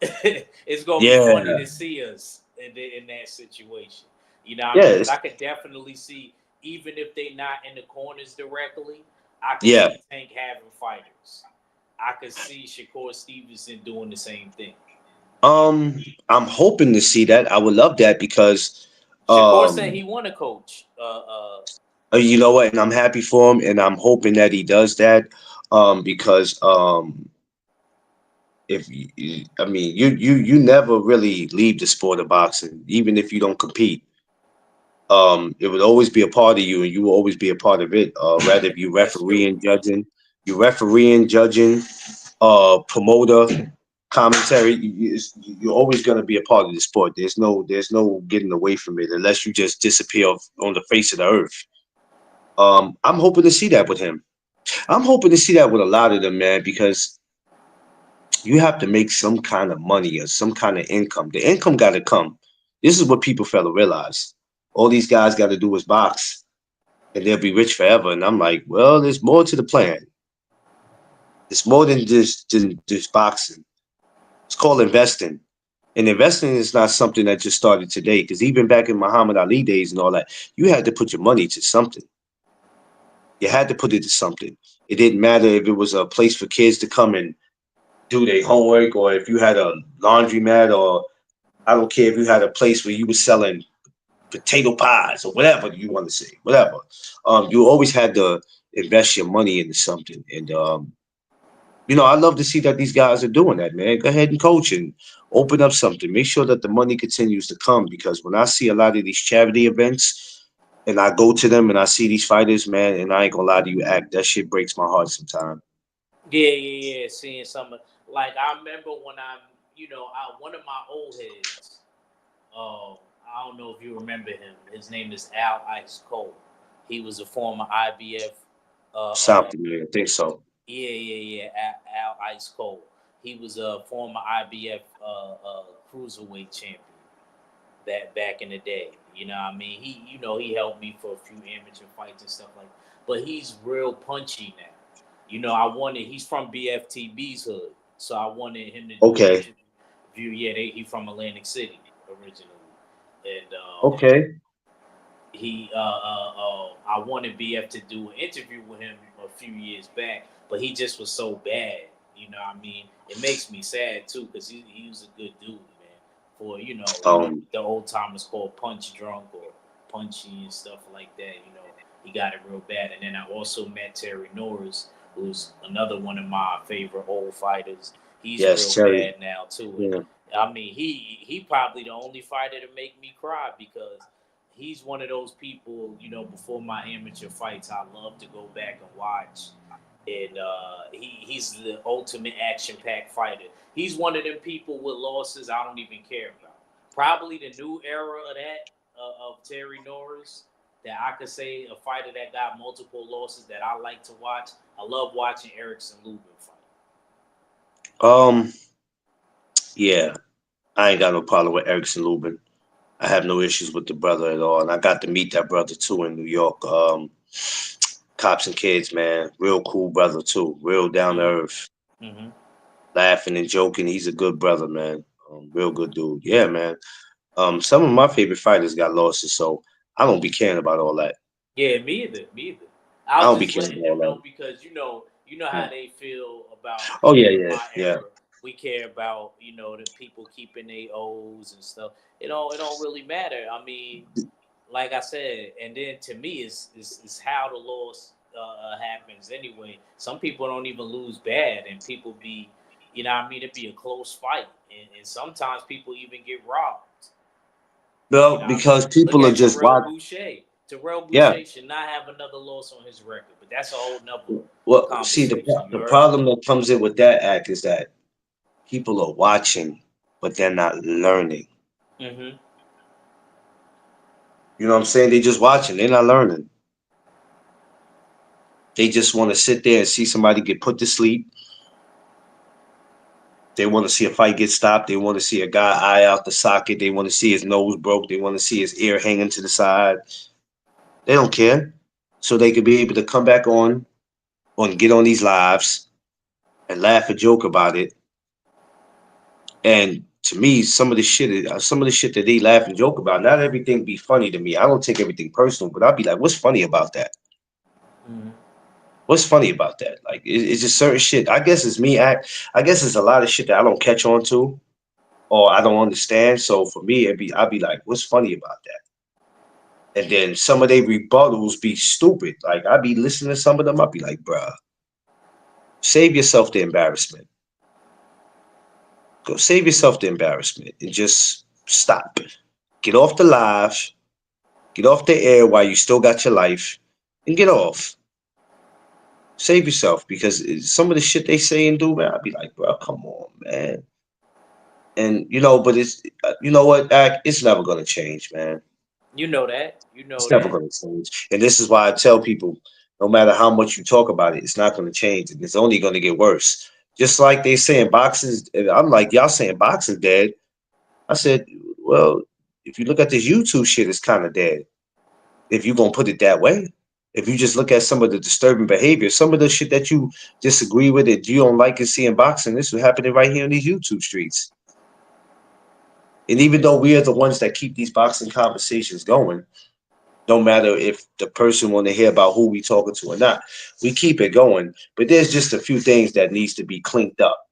and it's gonna be funny yeah, to see us in that situation. You know what I mean? Because I yes, could definitely see, even if they not in the corners directly, I could yeah. see Tank having fighters. I could see Shakur Stevenson doing the same thing. You know, I'm hoping to see that. I would love that because Shakur said um he want to coach. you know what, and I'm happy for him, and I'm hoping that he does that because if I mean you never really leave the sport of boxing, even if you don't compete. It would always be a part of you, and you will always be a part of it. Rather if you That's true. refereeing, judging, promoter, commentary, you're always going to be a part of the sport. There's no getting away from it unless you just disappear on the face of the earth. I'm hoping to see that with him. I'm hoping to see that with a lot of them, man, because you have to make some kind of money or some kind of income. The income got to come. This is what people fail to realize. All these guys got to do is box, and they'll be rich forever. And I'm like, well, there's more to the plan. It's more than just boxing. It's called investing. And investing is not something that just started today. Because even back in Muhammad Ali days and all that, you had to put your money to something. You had to put it to something. It didn't matter if it was a place for kids to come and do their homework, or if you had a laundromat, or I don't care if you had a place where you were selling potato pies or whatever you want to say, whatever. You always had to invest your money into something. And I love to see that these guys are doing that, man. Go ahead and coach and open up something. Make sure that the money continues to come, because when I see a lot of these charity events and I go to them and I see these fighters, man, and I ain't gonna lie to you, act that shit breaks my heart sometimes. Yeah, yeah, yeah. Seeing some like I remember when one of my old heads. I don't know if you remember him. His name is Al Ice Cole. He was a former IBF. Sound familiar? I think so. Yeah. Al Ice Cole. He was a former IBF cruiserweight champion that back in the day. You know, what I mean, he helped me for a few amateur fights and stuff like. But he's real punchy now. You know, he's from BFTB's hood, so I wanted him to do an Okay. interview. Yeah, he from Atlantic City originally, and Okay. I wanted BF to do an interview with him a few years back, but he just was so bad. You know, what I mean, it makes me sad too because he was a good dude, man. For Um. the old timers called punch drunk or punchy and stuff like that. You know, he got it real bad. And then I also met Terry Norris, who's another one of my favorite old fighters. He's Yes, real Terry. bad now too, and Yeah. I mean, he probably the only fighter to make me cry because he's one of those people. You know, before my amateur fights, I love to go back and watch. And he's the ultimate action packed fighter. He's one of them people with losses I don't even care about. Probably the new era of that of Terry Norris that I could say a fighter that got multiple losses that I like to watch. I love watching Erickson Lubin fight. Um. Yeah. I ain't got no problem with Erickson Lubin. I have no issues with the brother at all, and I got to meet that brother too in New York. Cops and Kids, man, real cool brother too, real down to Mm-hmm. earth, Mm-hmm. laughing and joking. He's a good brother, man. Real good dude. Yeah, man. Some of my favorite fighters got losses, so I don't be caring about all that. Yeah, me either. Me either. I I was don't be just caring letting about all them know that. because you know how Yeah. they feel about Oh yeah, people in yeah, my yeah. era. We care about the people keeping their O's and stuff. It don't really matter. I mean, like I said, and then to me, it's how the loss happens anyway. Some people don't even lose bad, and people be, what I mean, it be a close fight, and sometimes people even get robbed. You Well, know what I because mean? Look people are at just Terrell watch. Boucher. Terrell Yeah. Boucher should not have another loss on his record, but that's a whole nother Well, see, conversation. You the heard? problem that comes in with that act is that people are watching, but they're not learning. Mm-hmm. You know what I'm saying? They just watching. They're not learning. They just want to sit there and see somebody get put to sleep. They want to see a fight get stopped. They want to see a guy eye out the socket. They want to see his nose broke. They want to see his ear hanging to the side. They don't care. So they could be able to come back on get on these lives and laugh and joke about it. And to me, some of the shit that they laugh and joke about, not everything be funny to me. I don't take everything personal, but I'll be like, what's funny about that? Mm-hmm. What's funny about that? Like, it's just certain shit. I guess it's me. I guess it's a lot of shit that I don't catch on to or I don't understand. So for me, I'd be like, what's funny about that? And then some of their rebuttals be stupid. Like I'd be listening to some of them, I'd be like, bruh, save yourself the embarrassment. Go save yourself the embarrassment and just stop. Get off the live, get off the air while you still got your life, and get off. Save yourself because some of the shit they say and do, man, I'd be like, bro, come on, man. And but you know what, Act, it's never gonna change, man. You know that. You know It's never that. gonna change. And this is why I tell people, no matter how much you talk about it, it's not gonna change, and it's only gonna get worse. Just like they saying boxing, I'm like, y'all saying boxing dead. I said, well, if you look at this YouTube shit, it's kind of dead. If you're gonna put it that way. If you just look at some of the disturbing behavior, some of the shit that you disagree with, it you don't like and see in boxing, this is happening right here on these YouTube streets. And even though we are the ones that keep these boxing conversations going, no matter if the person want to hear about who we talking to or not, we keep it going. But there's just a few things that needs to be cleaned up.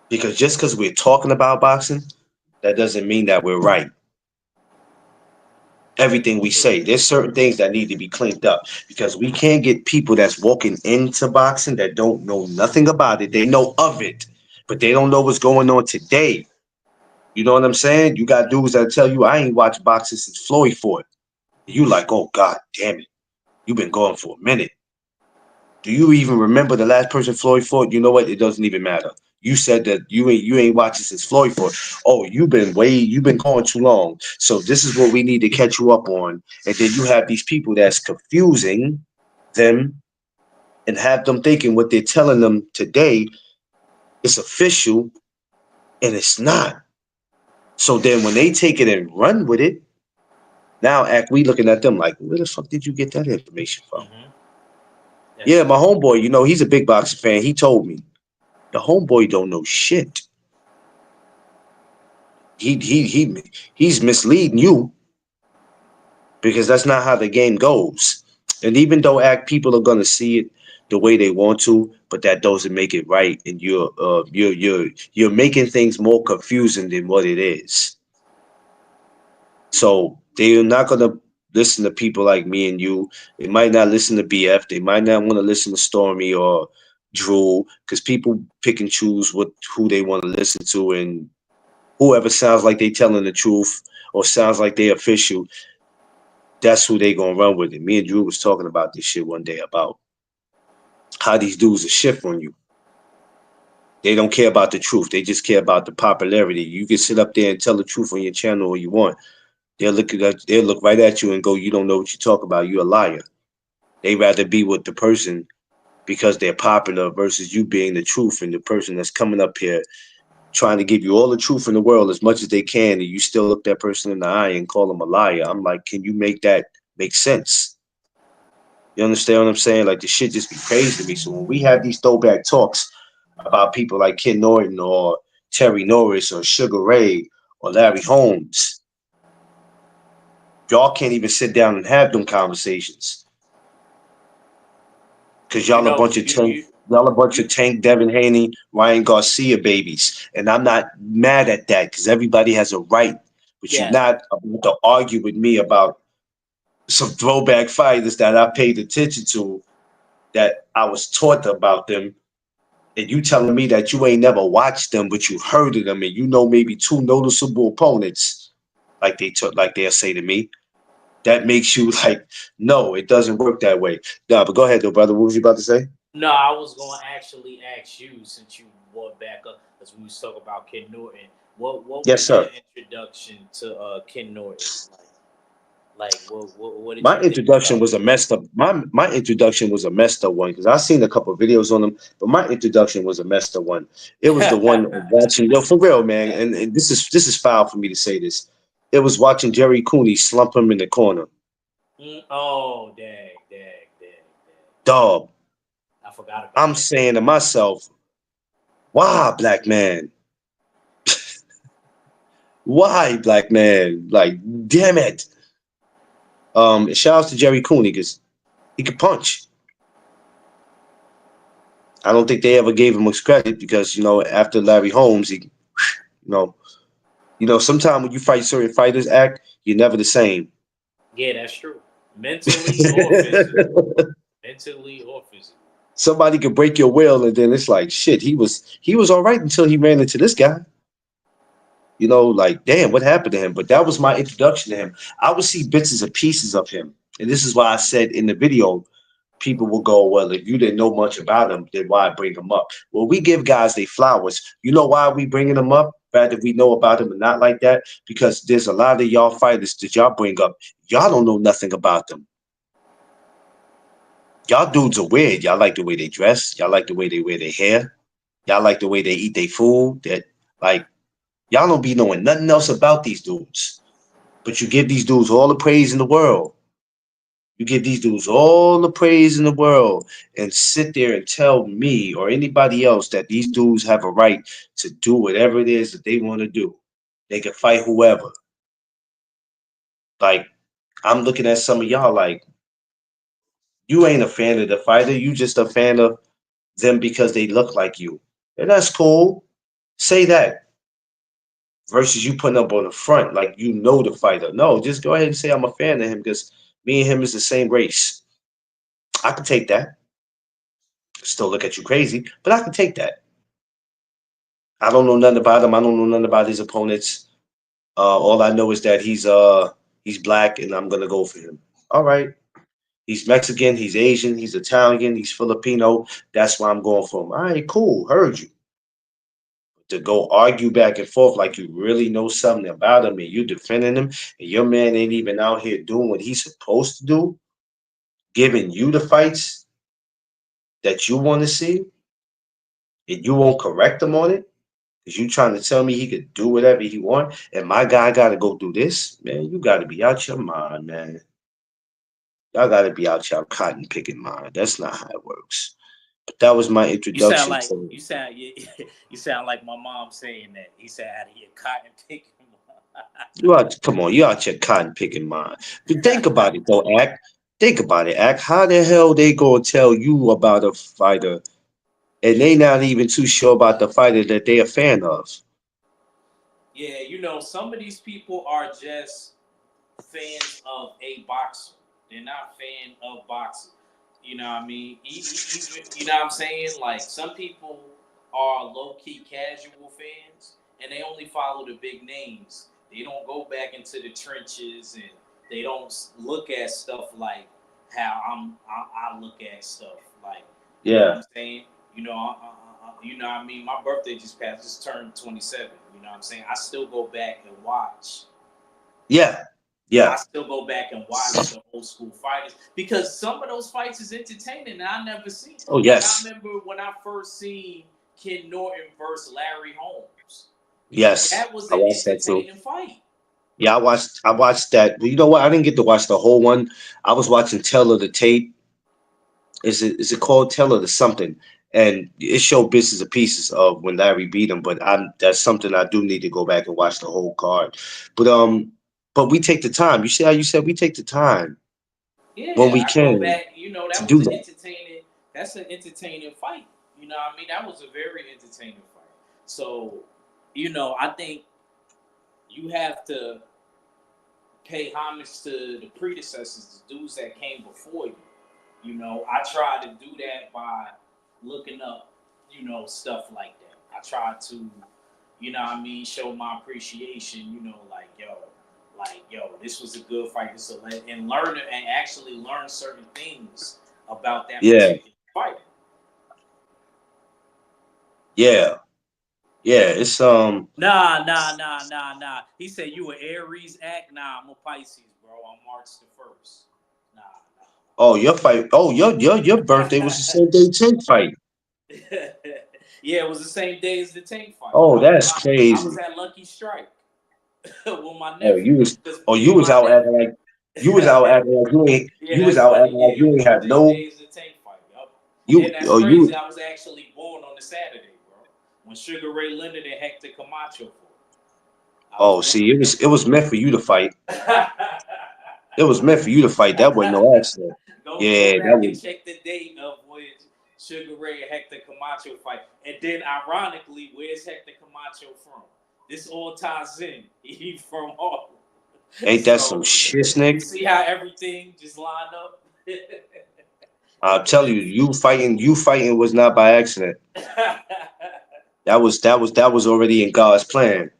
Because just because we're talking about boxing, that doesn't mean that we're right. Everything we say, there's certain things that need to be cleaned up because we can't get people that's walking into boxing that don't know nothing about it. They know of it, but they don't know what's going on today. You know what I'm saying? You got dudes that tell you, I ain't watched boxing since Floyd fought. You like, oh God damn it. You've been going for a minute. Do you even remember the last person Floyd fought? You know what? It doesn't even matter. You said that you ain't watching since Floyd fought. Oh, you've been going too long. So this is what we need to catch you up on. And then you have these people that's confusing them and have them thinking what they're telling them today is official and it's not. So then when they take it and run with it, now act we looking at them like, where the fuck did you get that information from? Hmm. That's Yeah, my true. homeboy, he's a big boxing fan. He told me the homeboy don't know shit. He he he he's misleading you because that's not how the game goes. And even though act people are gonna see it the way they want to, but that doesn't make it right. And you're making things more confusing than what it is. So they're not gonna listen to people like me and you. They might not listen to BF. They might not want to listen to Stormy or Drew because people pick and choose what who they want to listen to, and whoever sounds like they telling the truth or sounds like they official, that's who they gonna run with. And me and Drew was talking about this shit one day about how these dudes are shift on you. They don't care about the truth. They just care about the popularity. You can sit up there and tell the truth on your channel all you want. They'll look right at you and go, "You don't know what you talk about. You're a liar." They rather be with the person because they're popular versus you being the truth and the person that's coming up here trying to give you all the truth in the world as much as they can, and you still look that person in the eye and call them a liar. I'm like, can you make that make sense? You understand what I'm saying? Like the shit just be crazy to me. So when we have these throwback talks about people like Ken Norton or Terry Norris or Sugar Ray or Larry Holmes, y'all can't even sit down and have them conversations because You know, y'all a bunch you of Tank, Devin Haney, Ryan Garcia babies, and I'm not mad at that because everybody has a right. But you're yes. not about to argue with me about some throwback fighters that I paid attention to, that I was taught about them, and you telling me that you ain't never watched them, but you heard of them, and you know maybe two noticeable opponents, like like they'll say to me. That makes you like, no, it doesn't work that way. No, but go ahead, though, brother. What was you about to say? No, I was going to actually ask you since you brought back up as we was talking about Ken Norton. What Yes, was your sir. introduction to Ken Norton? Like what did My you think introduction about was him? a messed up. My introduction was a messed up one because I seen a couple of videos on them, but my introduction was a messed up one. It was the one of watching. No, for real, man. And this is foul for me to say this. It was watching Jerry Cooney slump him in the corner. Oh, dang. Dog, I forgot about I'm that. saying to myself, why, black man? Why, black man? Like, damn it. Shout out to Jerry Cooney because he could punch. I don't think they ever gave him much credit because after Larry Holmes, he you know sometimes when you fight certain fighters, act you're never the same. Yeah, that's true. Mentally or physically. Mentally or physically. Somebody could break your will, and then it's like shit. He was all right until he ran into this guy. Like damn, what happened to him? But that was my introduction to him. I would see bits and pieces of him, and this is why I said in the video, people will go, well, if you didn't know much about him, then why bring him up? Well, we give guys their flowers. You know why we bringing them up? Rather we know about him and not like that, because there's a lot of y'all fighters that y'all bring up. Y'all don't know nothing about them. Y'all dudes are weird. Y'all like the way they dress. Y'all like the way they wear their hair. Y'all like the way they eat their food. That like y'all don't be knowing nothing else about these dudes. But you give these dudes all the praise in the world. You give these dudes all the praise in the world and sit there and tell me or anybody else that these dudes have a right to do whatever it is that they want to do. They can fight whoever. Like, I'm looking at some of y'all like, you ain't a fan of the fighter. You just a fan of them because they look like you. And that's cool. Say that versus you putting up on the front like you know the fighter. No, just go ahead and say I'm a fan of him because me and him is the same race. I can take that. Still look at you crazy, but I can take that. I don't know nothing about him. I don't know nothing about his opponents. All I know is that he's black, and I'm gonna go for him. All right. He's Mexican. He's Asian. He's Italian. He's Filipino. That's why I'm going for him. All right, cool. Heard you. to go argue back and forth like you really know something about him and you defending him, and your man ain't even out here doing what he's supposed to do, giving you the fights that you want to see, and you won't correct him on it. Cause you trying to tell me he could do whatever he want, and my guy got to go do this, man. You got to be out your mind, man. Y'all got to be out your cotton picking mind. That's not how it works. But that was my You sound introduction like to you sound you, you sound like my mom saying that. He said out of here cotton picking. you. Out, come on, you out your cotton picking mind. But think about it though, Act. Think about it, Act. How the hell they gonna tell you about a fighter and they not even too sure about the fighter that they a fan of? Yeah, some of these people are just fans of a boxer. They're not fan of boxing. You know what I mean? Even you know what I'm saying? Like some people are low key casual fans and they only follow the big names. They don't go back into the trenches and they don't look at stuff like how I look at stuff. Like you know what Yeah, I'm saying? You know what I mean? My birthday just passed, just turned 27. You know what I'm saying? I still go back and watch yeah, I yeah. still go back and watch the old school fighters because some of those fights is entertaining and I never seen. Oh Like I yes, remember when I first seen Ken Norton versus Larry Holmes. yes. That was I an watched that too. entertaining fight. Yeah, I watched that. But you know what? I didn't get to watch the whole one. I was watching Tell of the Tape. Is it called Tell of the something? And it showed bits and pieces of when Larry beat him. But I'm that's something I do need to go back and watch the whole card. But but we take the time. You see how you said we take the time when Yeah, we I go can back. to That was do an that. entertaining. That's an entertaining fight. You know what I mean? That was a very entertaining fight. So, I think you have to pay homage to the predecessors, the dudes that came before you. I try to do that by looking up, stuff like that. I try to, what I mean, show my appreciation, like yo, this was a good fight. And learn and actually learn certain things about that Yeah, particular fighter. yeah, yeah. It's Nah. He said you an Aries act. Nah, I'm a Pisces, bro. I'm March the 1st. Nah, Oh, your fight. Oh, your birthday was the nah. same day Tank fight. Yeah, it was the same day as the tank fight. Oh, I was that's I was crazy. at Lucky Strike with my Oh, nephew because me you and was my out nephew. acting like you was out acting like Yeah, you was that's out funny. acting like Yeah, it you was ain't the had same no day as the tank fight. Yup. you And that's or crazy. you I was actually born on the Saturday, bro. When Sugar Ray Leonard and Hector Camacho fought. I was oh born see on it was meant for you to fight. that. It was meant for you to fight. That wasn't no accident. Go Yeah, that back and was check the date of when Sugar Ray and Hector Camacho fight. And then, ironically, where's Hector Camacho from? This all ties in. He from Harlem. ain't that some So, shit, you Nick? see how everything just lined up? I'll tell you, you fighting was not by accident. That was already in God's plan.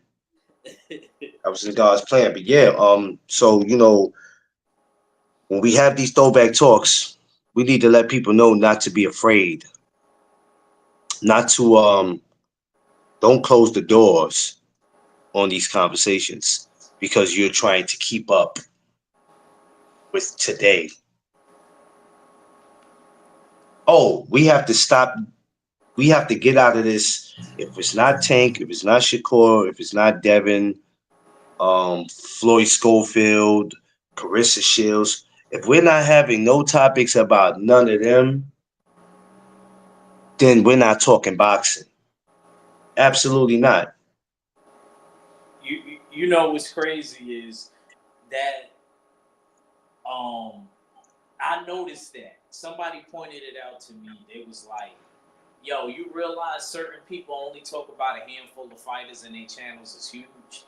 That was in God's plan. But yeah, so when we have these throwback talks, we need to let people know not to be afraid, not to don't close the doors on these conversations because you're trying to keep up with today. Oh, we have to stop. We have to get out of this. If it's not Tank, if it's not Shakur, if it's not Devin, Floyd Schofield, Carissa Shields, if we're not having no topics about none of them, then we're not talking boxing. Absolutely not. you know what's crazy is that um I noticed that somebody pointed it out to me. They was like, "Yo, you realize certain people only talk about a handful of fighters and their channels is huge,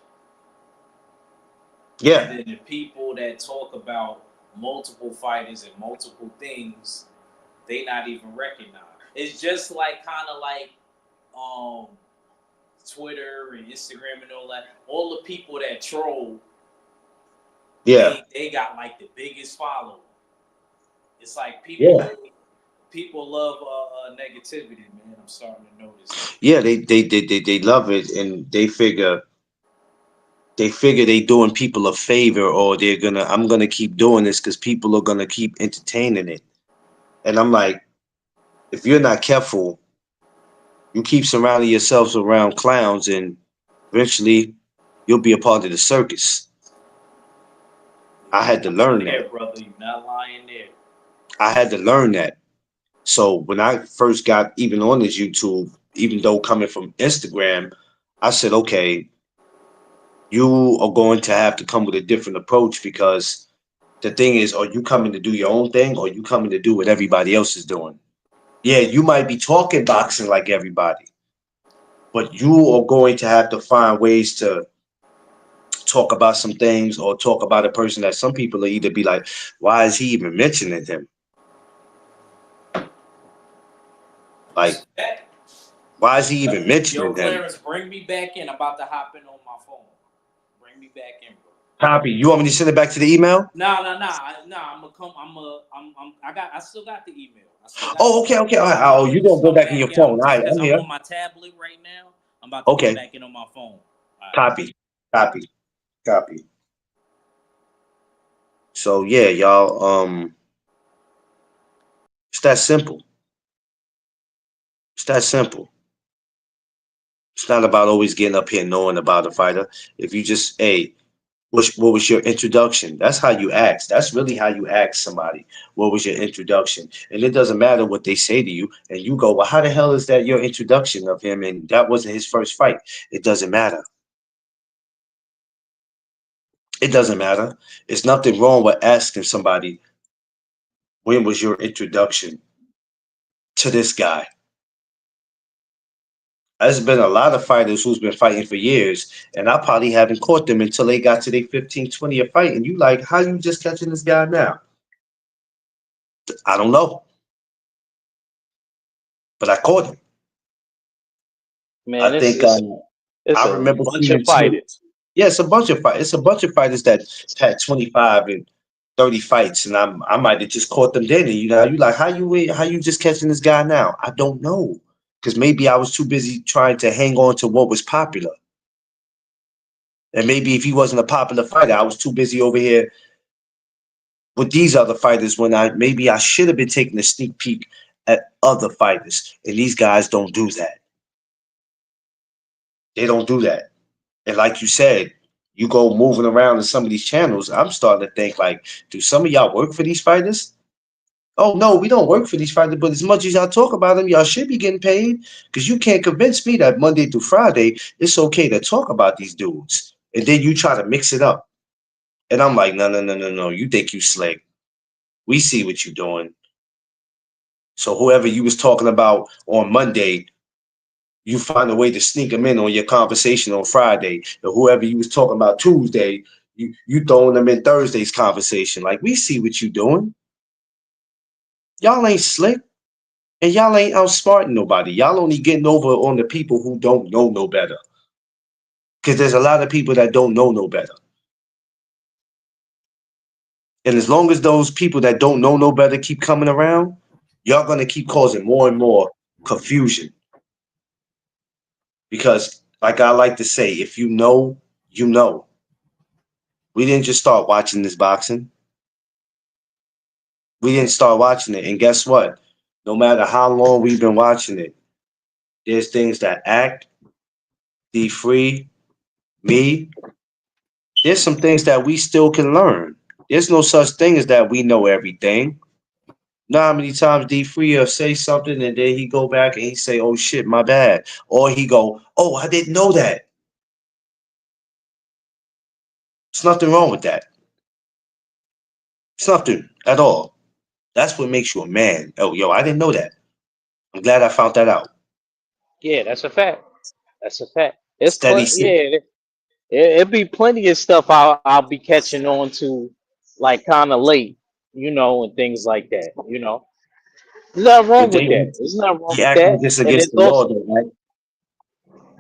and Yeah, then the people that talk about multiple fighters and multiple things, they not even recognize. It's just like kind of like um Twitter and Instagram and all that. All the people that troll, yeah, they got like the biggest following. It's like yeah, people love negativity, man. I'm starting to notice that. Yeah, they love it, and they figure they doing people a favor, or I'm gonna keep doing this because people are gonna keep entertaining it. And I'm like, if you're not careful, you keep surrounding yourselves around clowns, and eventually you'll be a part of the circus. I You're had to not learn lying that. there, brother. You're not lying there. I had to learn that. So when I first got even on this YouTube, even though coming from Instagram, I said, okay, you are going to have to come with a different approach, because the thing is, are you coming to do your own thing, or are you coming to do what everybody else is doing? Yeah, you might be talking boxing like everybody, but you are going to have to find ways to talk about some things, or talk about a person that some people will either be like, why is he even mentioning him? Like, Respect. why is he even Yo, mentioning him? Clarence, bring me back in. I'm about to hop in on my phone. Bring me back in, bro. Copy. You want me to send it back to the email? Nah. I'm gonna come. I got. I still got the email. I still got the Oh, okay, email. okay. All right. But I'm Oh, gonna you just gonna go come back in back your out phone? All just right, because I'm I'm here. on my tablet right now. I'm about to get Okay. back in on my phone. All right. Copy. Copy. Copy. So yeah, y'all. It's that simple. It's that simple. It's not about always getting up here knowing about a fighter. If you just, hey, what was your introduction? That's how you ask. That's really how you ask somebody. What was your introduction? And it doesn't matter what they say to you. And you go, well, how the hell is that your introduction of him? And that wasn't his first fight. It doesn't matter. It doesn't matter. It's nothing wrong with asking somebody, when was your introduction to this guy? There's been a lot of fighters who's been fighting for years, and I probably haven't caught them until they got to their 15, 20th fight. And you like, how you just catching this guy now? I don't know, but I caught him. I Man, think it's I a remember bunch of seeing two. fighters. Yeah, it's a bunch of fight. It's a bunch of fighters that had 25 and 30 fights, and I might have just caught them then. And you like, how you just catching this guy now? I don't know, because maybe I was too busy trying to hang on to what was popular. And maybe if he wasn't a popular fighter, I was too busy over here with these other fighters, when I should have been taking a sneak peek at other fighters. And these guys don't do that. They don't do that. And like you said, you go moving around in some of these channels, I'm starting to think like, do some of y'all work for these fighters? Oh no, we don't work for these fighters, but as much as y'all talk about them, y'all should be getting paid, because you can't convince me that Monday through Friday it's okay to talk about these dudes. And then you try to mix it up. And I'm like, no, no, no, no, no. You think you slick. We see what you're doing. So whoever you was talking about on Monday, you find a way to sneak them in on your conversation on Friday. Or whoever you was talking about Tuesday, you throwing them in Thursday's conversation. Like, we see what you doing. Y'all ain't slick, and y'all ain't outsmarting nobody. Y'all only getting over on the people who don't know no better. Because there's a lot of people that don't know no better. And as long as those people that don't know no better keep coming around, y'all gonna keep causing more and more confusion. Because, like I like to say, if you know, you know. We didn't just start watching this boxing. We didn't start watching it. And guess what? No matter how long we've been watching it, there's things that act, be free, me. There's some things that we still can learn. There's no such thing as that we know everything. Know how many times D Free will say something and then he go back and he say, "Oh shit, my bad," or he go, "Oh, I didn't know that." There's nothing wrong with that. It's nothing at all. That's what makes you a man. Oh, yo, I didn't know that. I'm glad I found that out. Yeah, that's a fact. That's a fact. It's Steady yeah, sit. it'd be plenty of stuff I'll be catching on to, like kind of late, and things like that. There's nothing wrong But with that. There's nothing wrong they with act like that. it's And against there's the also law, though, right?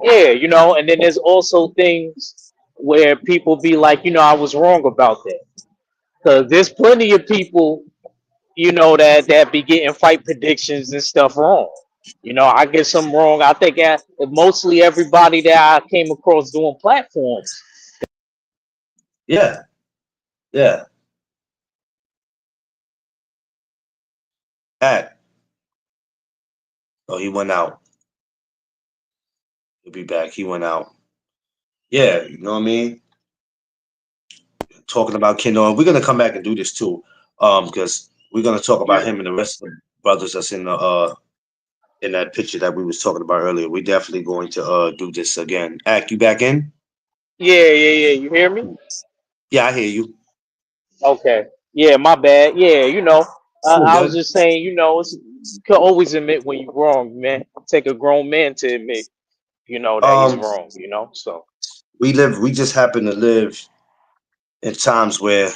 yeah, and then there's also things where people be like, I was wrong about that. Because there's plenty of people, you know, that be getting fight predictions and stuff wrong. You know, I get some wrong. I think mostly everybody that I came across doing platforms. Yeah, yeah. At oh, he went out. He'll be back. He went out. Yeah, you know what I mean. Talking about Kendall, and we're gonna come back and do this too, because we're gonna talk about Yeah, him and the rest of the brothers that's in that picture that we was talking about earlier. We're definitely going to do this again. Act, you back in? yeah. You hear me? Yeah, I hear you. Okay. Yeah, my bad. Yeah, you know, Cool, I was good. just saying, you know, you can always admit when you're wrong, man. Take a grown man to admit, you know, that he's Um, wrong. You know, so we just happen to live in times where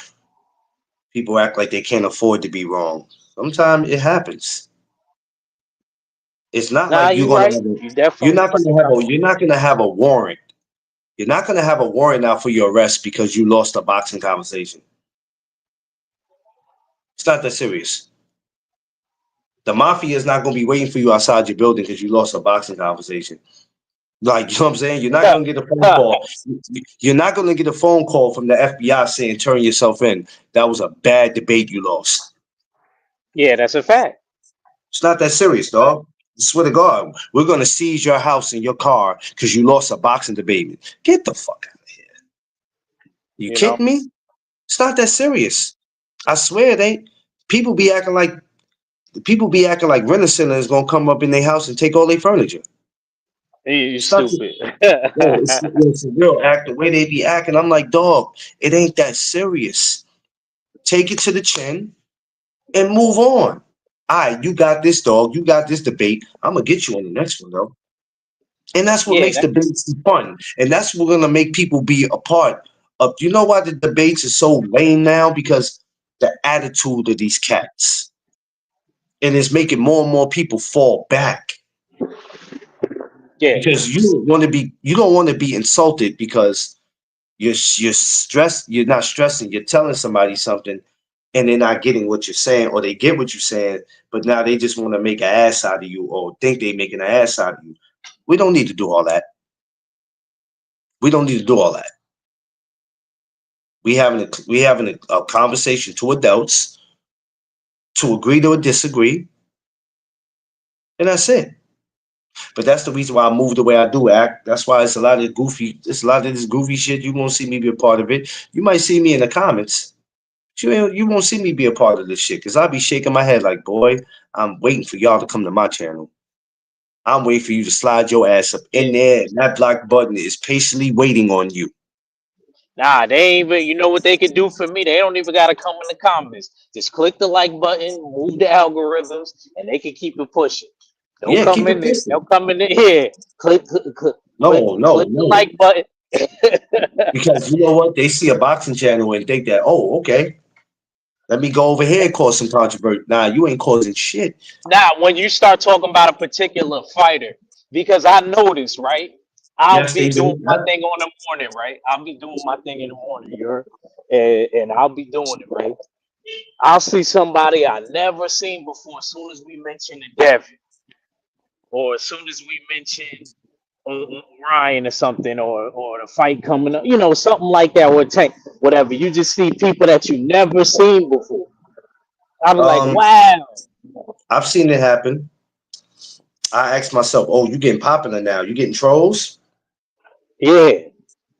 people act like they can't afford to be wrong. Sometimes it happens. It's not nah, like you're you gonna right. have a, You definitely right. you're not gonna have a warrant. You're not gonna have a warrant out for your arrest because you lost a boxing conversation. It's not that serious. The mafia is not gonna be waiting for you outside your building because you lost a boxing conversation. Like, you know what I'm saying? You're not gonna get a phone call. You're not gonna get a phone call from the FBI saying turn yourself in. That was a bad debate you lost. Yeah, that's a fact. It's not that serious, dog. I swear to God, we're gonna seize your house and your car because you lost a boxing debate. Get the fuck out of here. You You know. kidding me? It's not that serious. I swear it ain't. People be acting like Rent-A-Center is gonna come up in their house and take all their furniture. You It's not. stupid. Yo, it's a real act. The way they be acting, I'm like, dog, it ain't that serious. Take it to the chin and move on. All right, you got this, dog. You got this debate. I'm gonna get you on the next one, though. And that's what Yeah, makes debates fun. And that's what's gonna make people be a part of. You know why the debates are so lame now? Because the attitude of these cats, and it's making more and more people fall back yeah, because you don't want to be insulted because you're stressed. You're not stressing. You're telling somebody something, and they're not getting what you're saying, or they get what you're saying, but now they just want to make an ass out of you, or think they're making an ass out of you. We don't need to do all that. We don't need to do all that. We having a conversation, two adults, to agree to disagree, and that's it. But that's the reason why I move the way I do act. That's why it's a lot of this goofy shit. You won't see me be a part of it. You might see me in the comments. You won't see me be a part of this shit because I'll be shaking my head like, boy, I'm waiting for y'all to come to my channel. I'm waiting for you to slide your ass up yeah. in there, and that black button is patiently waiting on you. Nah, they ain't even. You know what they can do for me? They don't even gotta come in the comments. Just click the like button, move the algorithms, and they can keep it pushing. Don't Yeah, come keep in it there. pushing. Don't come in there. Here, No, no, click the no. like button. Because you know what? They see a boxing channel and think that, oh, okay, let me go over here and cause some controversy. Nah, you ain't causing shit. Now, when you start talking about a particular fighter, because I notice, right? I'll Yes, be they doing do. my Yep. thing on the morning, right? I'll be doing my thing in the morning, and I'll be doing it, right? I'll see somebody I never seen before as soon as we mention the Devin, or as soon as we mention Ryan or something, or the fight coming up, you know, something like that, or Tank, whatever. You just see people that you never seen before. I'm like, Um, wow, I've seen it happen. I asked myself, oh, you getting popular now? You getting trolls? yeah.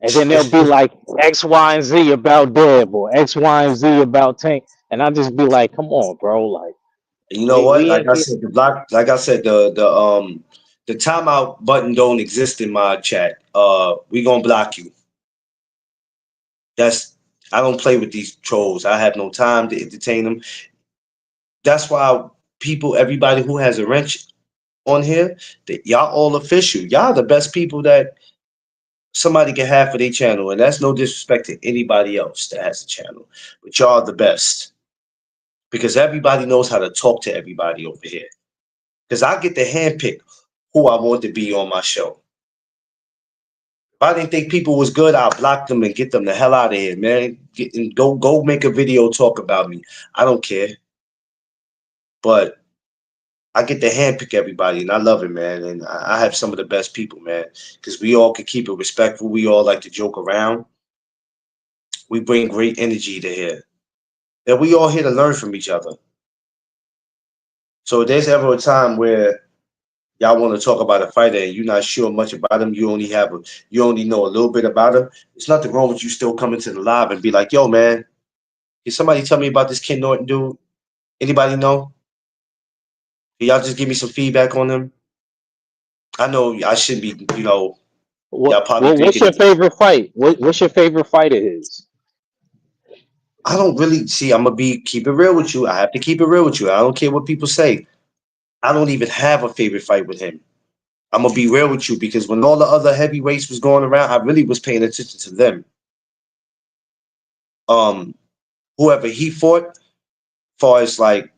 And then they'll be like X, Y, and Z about Deb or X, Y, and Z about Tank, and I'll just be like, come on, bro, like You know what? we Like in I here. said, the timeout button don't exist in my chat. We gonna block you. That's I don't play with these trolls. I have no time to entertain them. That's why everybody who has a wrench on here, that y'all all official. Y'all the best people that somebody can have for their channel, and that's no disrespect to anybody else that has a channel, but y'all are the best because everybody knows how to talk to everybody over here. Because I get to handpick who I want to be on my show. If I didn't think people was good, I'll block them and get them the hell out of here, man. Go make a video talk about me. I don't care. but I get to handpick everybody, and I love it, man. And I have some of the best people, man, because we all can keep it respectful. We all like to joke around. We bring great energy to here, and we all here to learn from each other. So if there's ever a time where y'all want to talk about a fighter and you're not sure much about him, you only know a little bit about him. There's nothing wrong with you still coming to the live and be like, "Yo, man, can somebody tell me about this Ken Norton dude? Anybody know? Can y'all just give me some feedback on him?" I know I should be, y'all probably What's thinking your favorite fight? What's your favorite fight of his? I don't really see. I'm gonna be keep it real with you. I have to keep it real with you. I don't care what people say. I don't even have a favorite fight with him. I'm gonna be real with you because when all the other heavyweights was going around, I really was paying attention to them. Um, Whoever he fought, far as like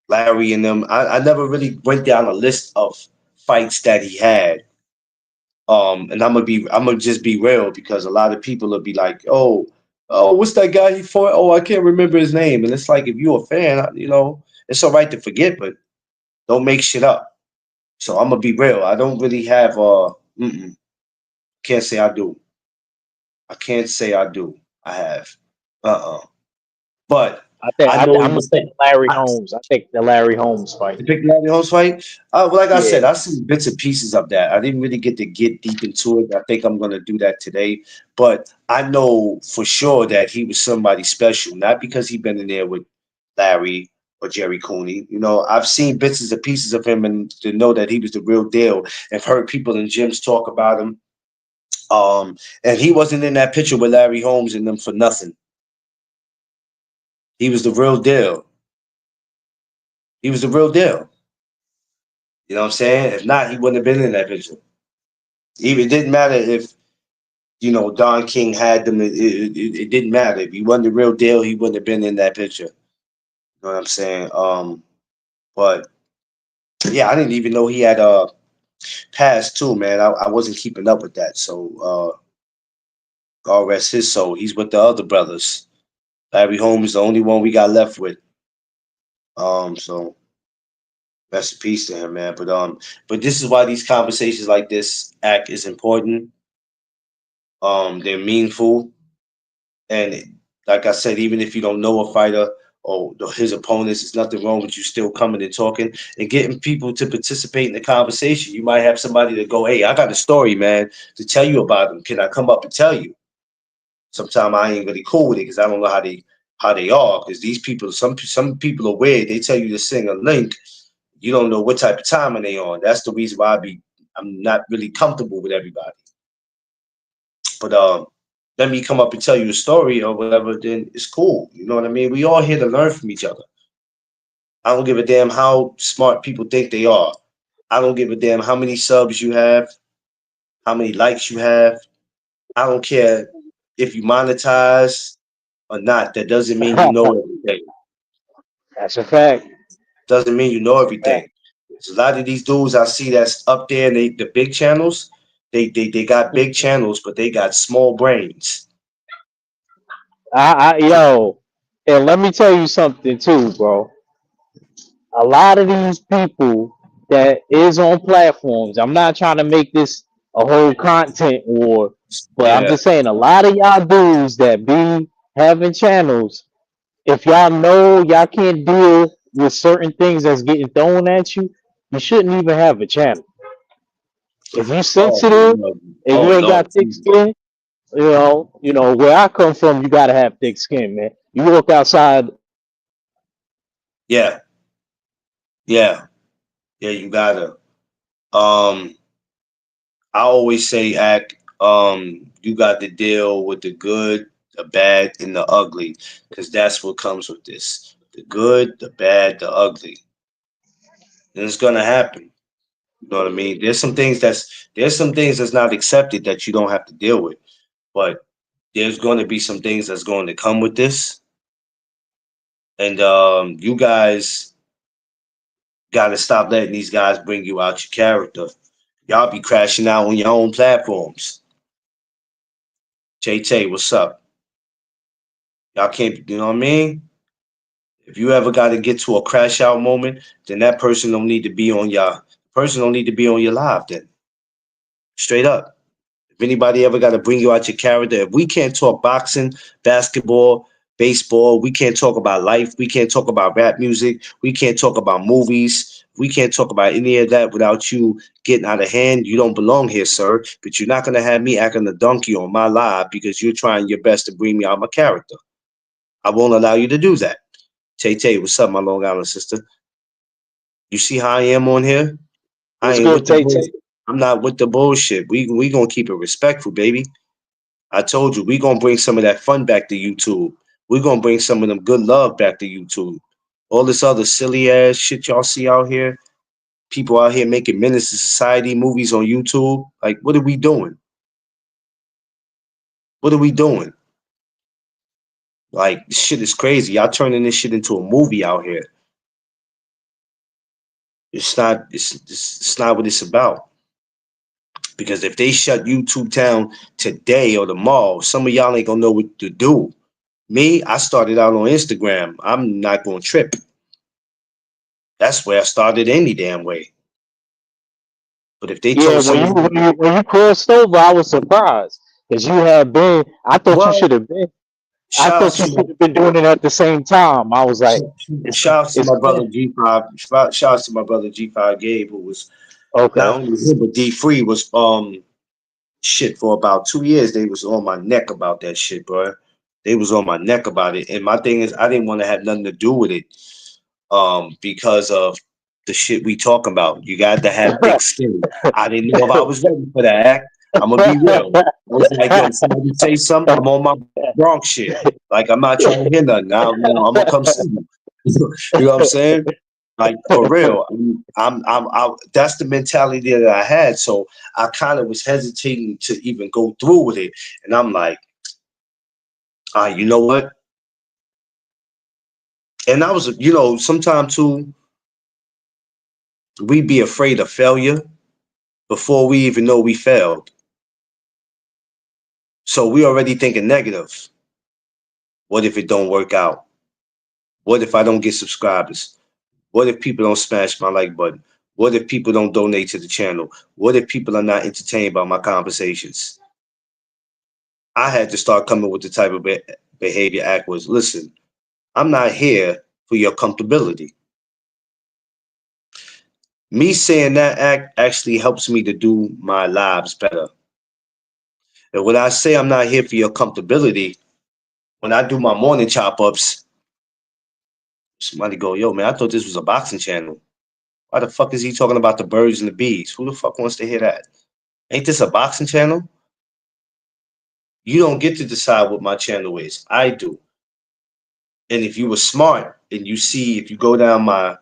Larry and them, I never really went down a list of fights that he had. And I'm gonna just be real because a lot of people will be like, oh, what's that guy he fought? Oh, I can't remember his name. And it's like if you're a fan, it's all right to forget, but don't make shit up. So I'm gonna be real. I don't really have can't say I do. I can't say I do. I have. Uh-uh. But I I'm know gonna say the Larry I, Holmes. I think the Larry Holmes fight. the Big Daddy Host fight. Well, like I Yeah. said, I seen bits and pieces of that. I didn't really get to get deep into it. I think I'm gonna do that today. But I know for sure that he was somebody special, not because he been in there with Larry or Jerry Cooney. I've seen bits and pieces of him and to know that he was the real deal. I've heard people in gyms talk about him. And he wasn't in that picture with Larry Holmes and them for nothing. He was the real deal. He was the real deal. You know what I'm saying? If not, he wouldn't have been in that picture. Even it didn't matter if Don King had them. It didn't matter if he wasn't the real deal. He wouldn't have been in that picture. You know what I'm saying? But yeah, I didn't even know he had passed too, man. I wasn't keeping up with that. So God rest his soul. He's with the other brothers. Larry Holmes is the only one we got left with. So rest in peace to him, man. But this is why these conversations like this act is important. They're meaningful, and like I said, even if you don't know a fighter or his opponents, there's nothing wrong with you still coming and talking and getting people to participate in the conversation. You might have somebody to go, "Hey, I got a story, man, to tell you about them. Can I come up and tell you?" Sometimes I ain't really cool with it because I don't know how they are. Because these people, some people are weird. They tell you to sing a link, you don't know what type of timing they on. That's the reason why I'm not really comfortable with everybody. But let me come up and tell you a story or whatever, then it's cool. You know what I mean? We all here to learn from each other. I don't give a damn how smart people think they are. I don't give a damn how many subs you have, how many likes you have. I don't care if you monetize or not. That doesn't mean you know everything. That's a fact. Doesn't mean you know Fact. everything. There's a lot of these dudes I see that's up there and the big channels, they got big channels, but they got small brains. Yo, and let me tell you something too, bro. A lot of these people that is on platforms, I'm not trying to make this a whole content war, but I'm Yeah. just saying a lot of y'all dudes that be having channels, if y'all know y'all can't deal with certain things that's getting thrown at you, you shouldn't even have a channel. If you Oh sensitive no. and Oh you ain't no. got thick skin, where I come from, you gotta have thick skin, man. You walk outside. Yeah. Yeah. Yeah. You gotta. Um. I always say, act. You got to deal with the good, the bad, and the ugly, because that's what comes with this. The good, the bad, the ugly, and it's gonna happen. You know what I mean? There's some things that's not accepted that you don't have to deal with, but there's going to be some things that's going to come with this, and you guys got to stop letting these guys bring you out your character. Y'all be crashing out on your own platforms. Tay Tay, what's up? Y'all can't, you know what I mean? If you ever got to get to a crash out moment, then that person don't need to be on your person don't need to be on your live. Then straight up. If anybody ever got to bring you out your character, if we can't talk boxing, basketball, baseball, we can't talk about life, we can't talk about rap music, we can't talk about movies, we can't talk about any of that without you getting out of hand. You don't belong here, sir. But you're not gonna have me acting a donkey on my live because you're trying your best to bring me out my character. I won't allow you to do that. Tay Tay, what's up, my Long Island sister? You see how I am on here? I What's ain't good, with the Tay Tay? bullshit. I'm not with the bullshit. We gonna keep it respectful, baby. I told you we gonna bring some of that fun back to YouTube. We gonna bring some of them good love back to YouTube. All this other silly ass shit y'all see out here, people out here making menace to society movies on YouTube. Like, what are we doing? What are we doing? Like, this shit is crazy. Y'all turning this shit into a movie out here. It's not. It's not what it's about. Because if they shut YouTube down today or tomorrow, some of y'all ain't gonna know what to do. Me, I started out on Instagram. I'm not gonna trip. That's where I started any damn way. But if they Yeah, told some of you, when you crossed over, I was surprised because you had been. I thought you well, should have been. I shouts thought you to should have been doing it at the same time. I was like, shouts to it's my clear. brother G5. Shouts to my brother G5 Gabe, who was not Okay. only him but D3 was shit for about 2 years. They was on my neck about that shit, bro. They was on my neck about it. And my thing is, I didn't want to have nothing to do with it. Because of the shit we talking about. You got to have thick skin. I didn't know if I was ready for that act. I'm gonna be real. I was like, yo, somebody say something. I'm on my Bronx shit. Like I'm not trying to hear nothing. Now I'm gonna come see you. You know what I'm saying? Like for real. That's the mentality that I had. So I kind of was hesitating to even go through with it. And I'm like, you know what? And I was, sometimes too, we be afraid of failure before we even know we failed. So we already thinking negative. What if it don't work out? What if I don't get subscribers? What if people don't smash my like button? What if people don't donate to the channel? What if people are not entertained by my conversations? I had to start coming with the type of behavior act was, listen, I'm not here for your comfortability. Me saying that act actually helps me to do my lives better. And when I say I'm not here for your comfortability, when I do my morning chop ups, somebody go, yo, man, I thought this was a boxing channel. Why the fuck is he talking about the birds and the bees? Who the fuck wants to hear that? Ain't this a boxing channel? You don't get to decide what my channel is. I do. And if you were smart and you see, if you go down my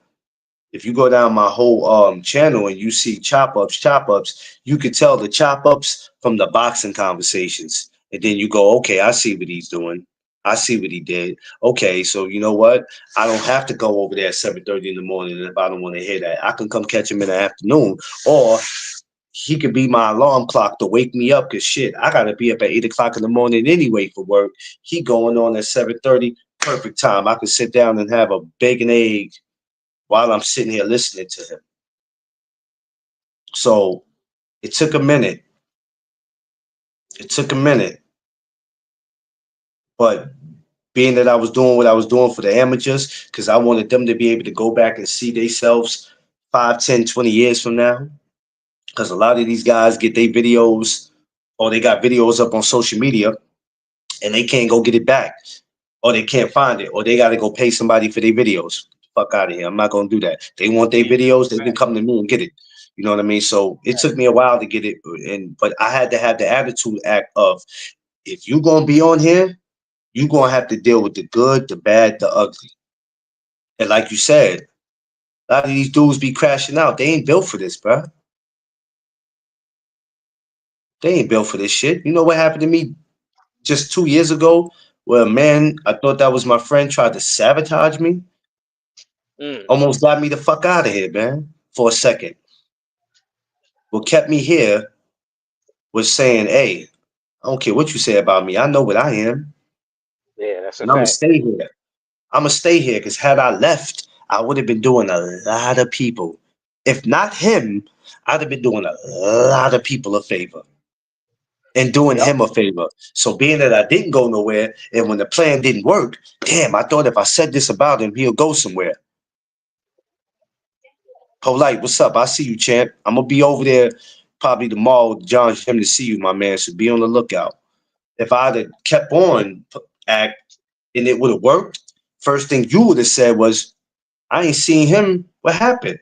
whole channel and you see chop ups, you could tell the chop ups from the boxing conversations. And then you go, okay, I see what he's doing. I see what he did. Okay, so you know what? I don't have to go over there at 7:30 in the morning if I don't want to hear that. I can come catch him in the afternoon. Or he could be my alarm clock to wake me up because shit, I gotta be up at 8 o'clock in the morning anyway for work. He going on at 7:30, perfect time. I can sit down and have a bacon egg while I'm sitting here listening to him. So it took a minute. It took a minute. But being that I was doing what I was doing for the amateurs, because I wanted them to be able to go back and see themselves 5, 10, 20 years from now. Because a lot of these guys get their videos or they got videos up on social media and they can't go get it back. Or they can't find it, or they got to go pay somebody for their videos. Fuck out of here. I'm not going to do that. They want their Yeah, videos, they can right. come to me and get it. You know what I mean? So it Right. took me a while to get it, but I had to have the attitude act of if you're gonna be on here, you're gonna have to deal with the good, the bad, the ugly. And like you said, a lot of these dudes be crashing out. They ain't built for this, bro. They ain't built for this shit. You know what happened to me just 2 years ago? Where a man, I thought that was my friend, tried to sabotage me. Mm, Almost got me the fuck out of here, man, for a second. What kept me here was saying, hey, I don't care what you say about me. I know what I am, yeah, that's a and I'm gonna fact. stay here. I'm gonna stay here because had I left, I would have been doing a lot of people. If not him, I'd have been doing a lot of people a favor and doing Yep. him a favor. So being that I didn't go nowhere, and when the plan didn't work, damn, I thought if I said this about him, he'll go somewhere. Polite, what's up? I see you, champ. I'm gonna be over there probably tomorrow, John Jim, to see you, my man. So be on the lookout. If I'd have kept on act and it would have worked, first thing you would have said was, I ain't seen him. What happened?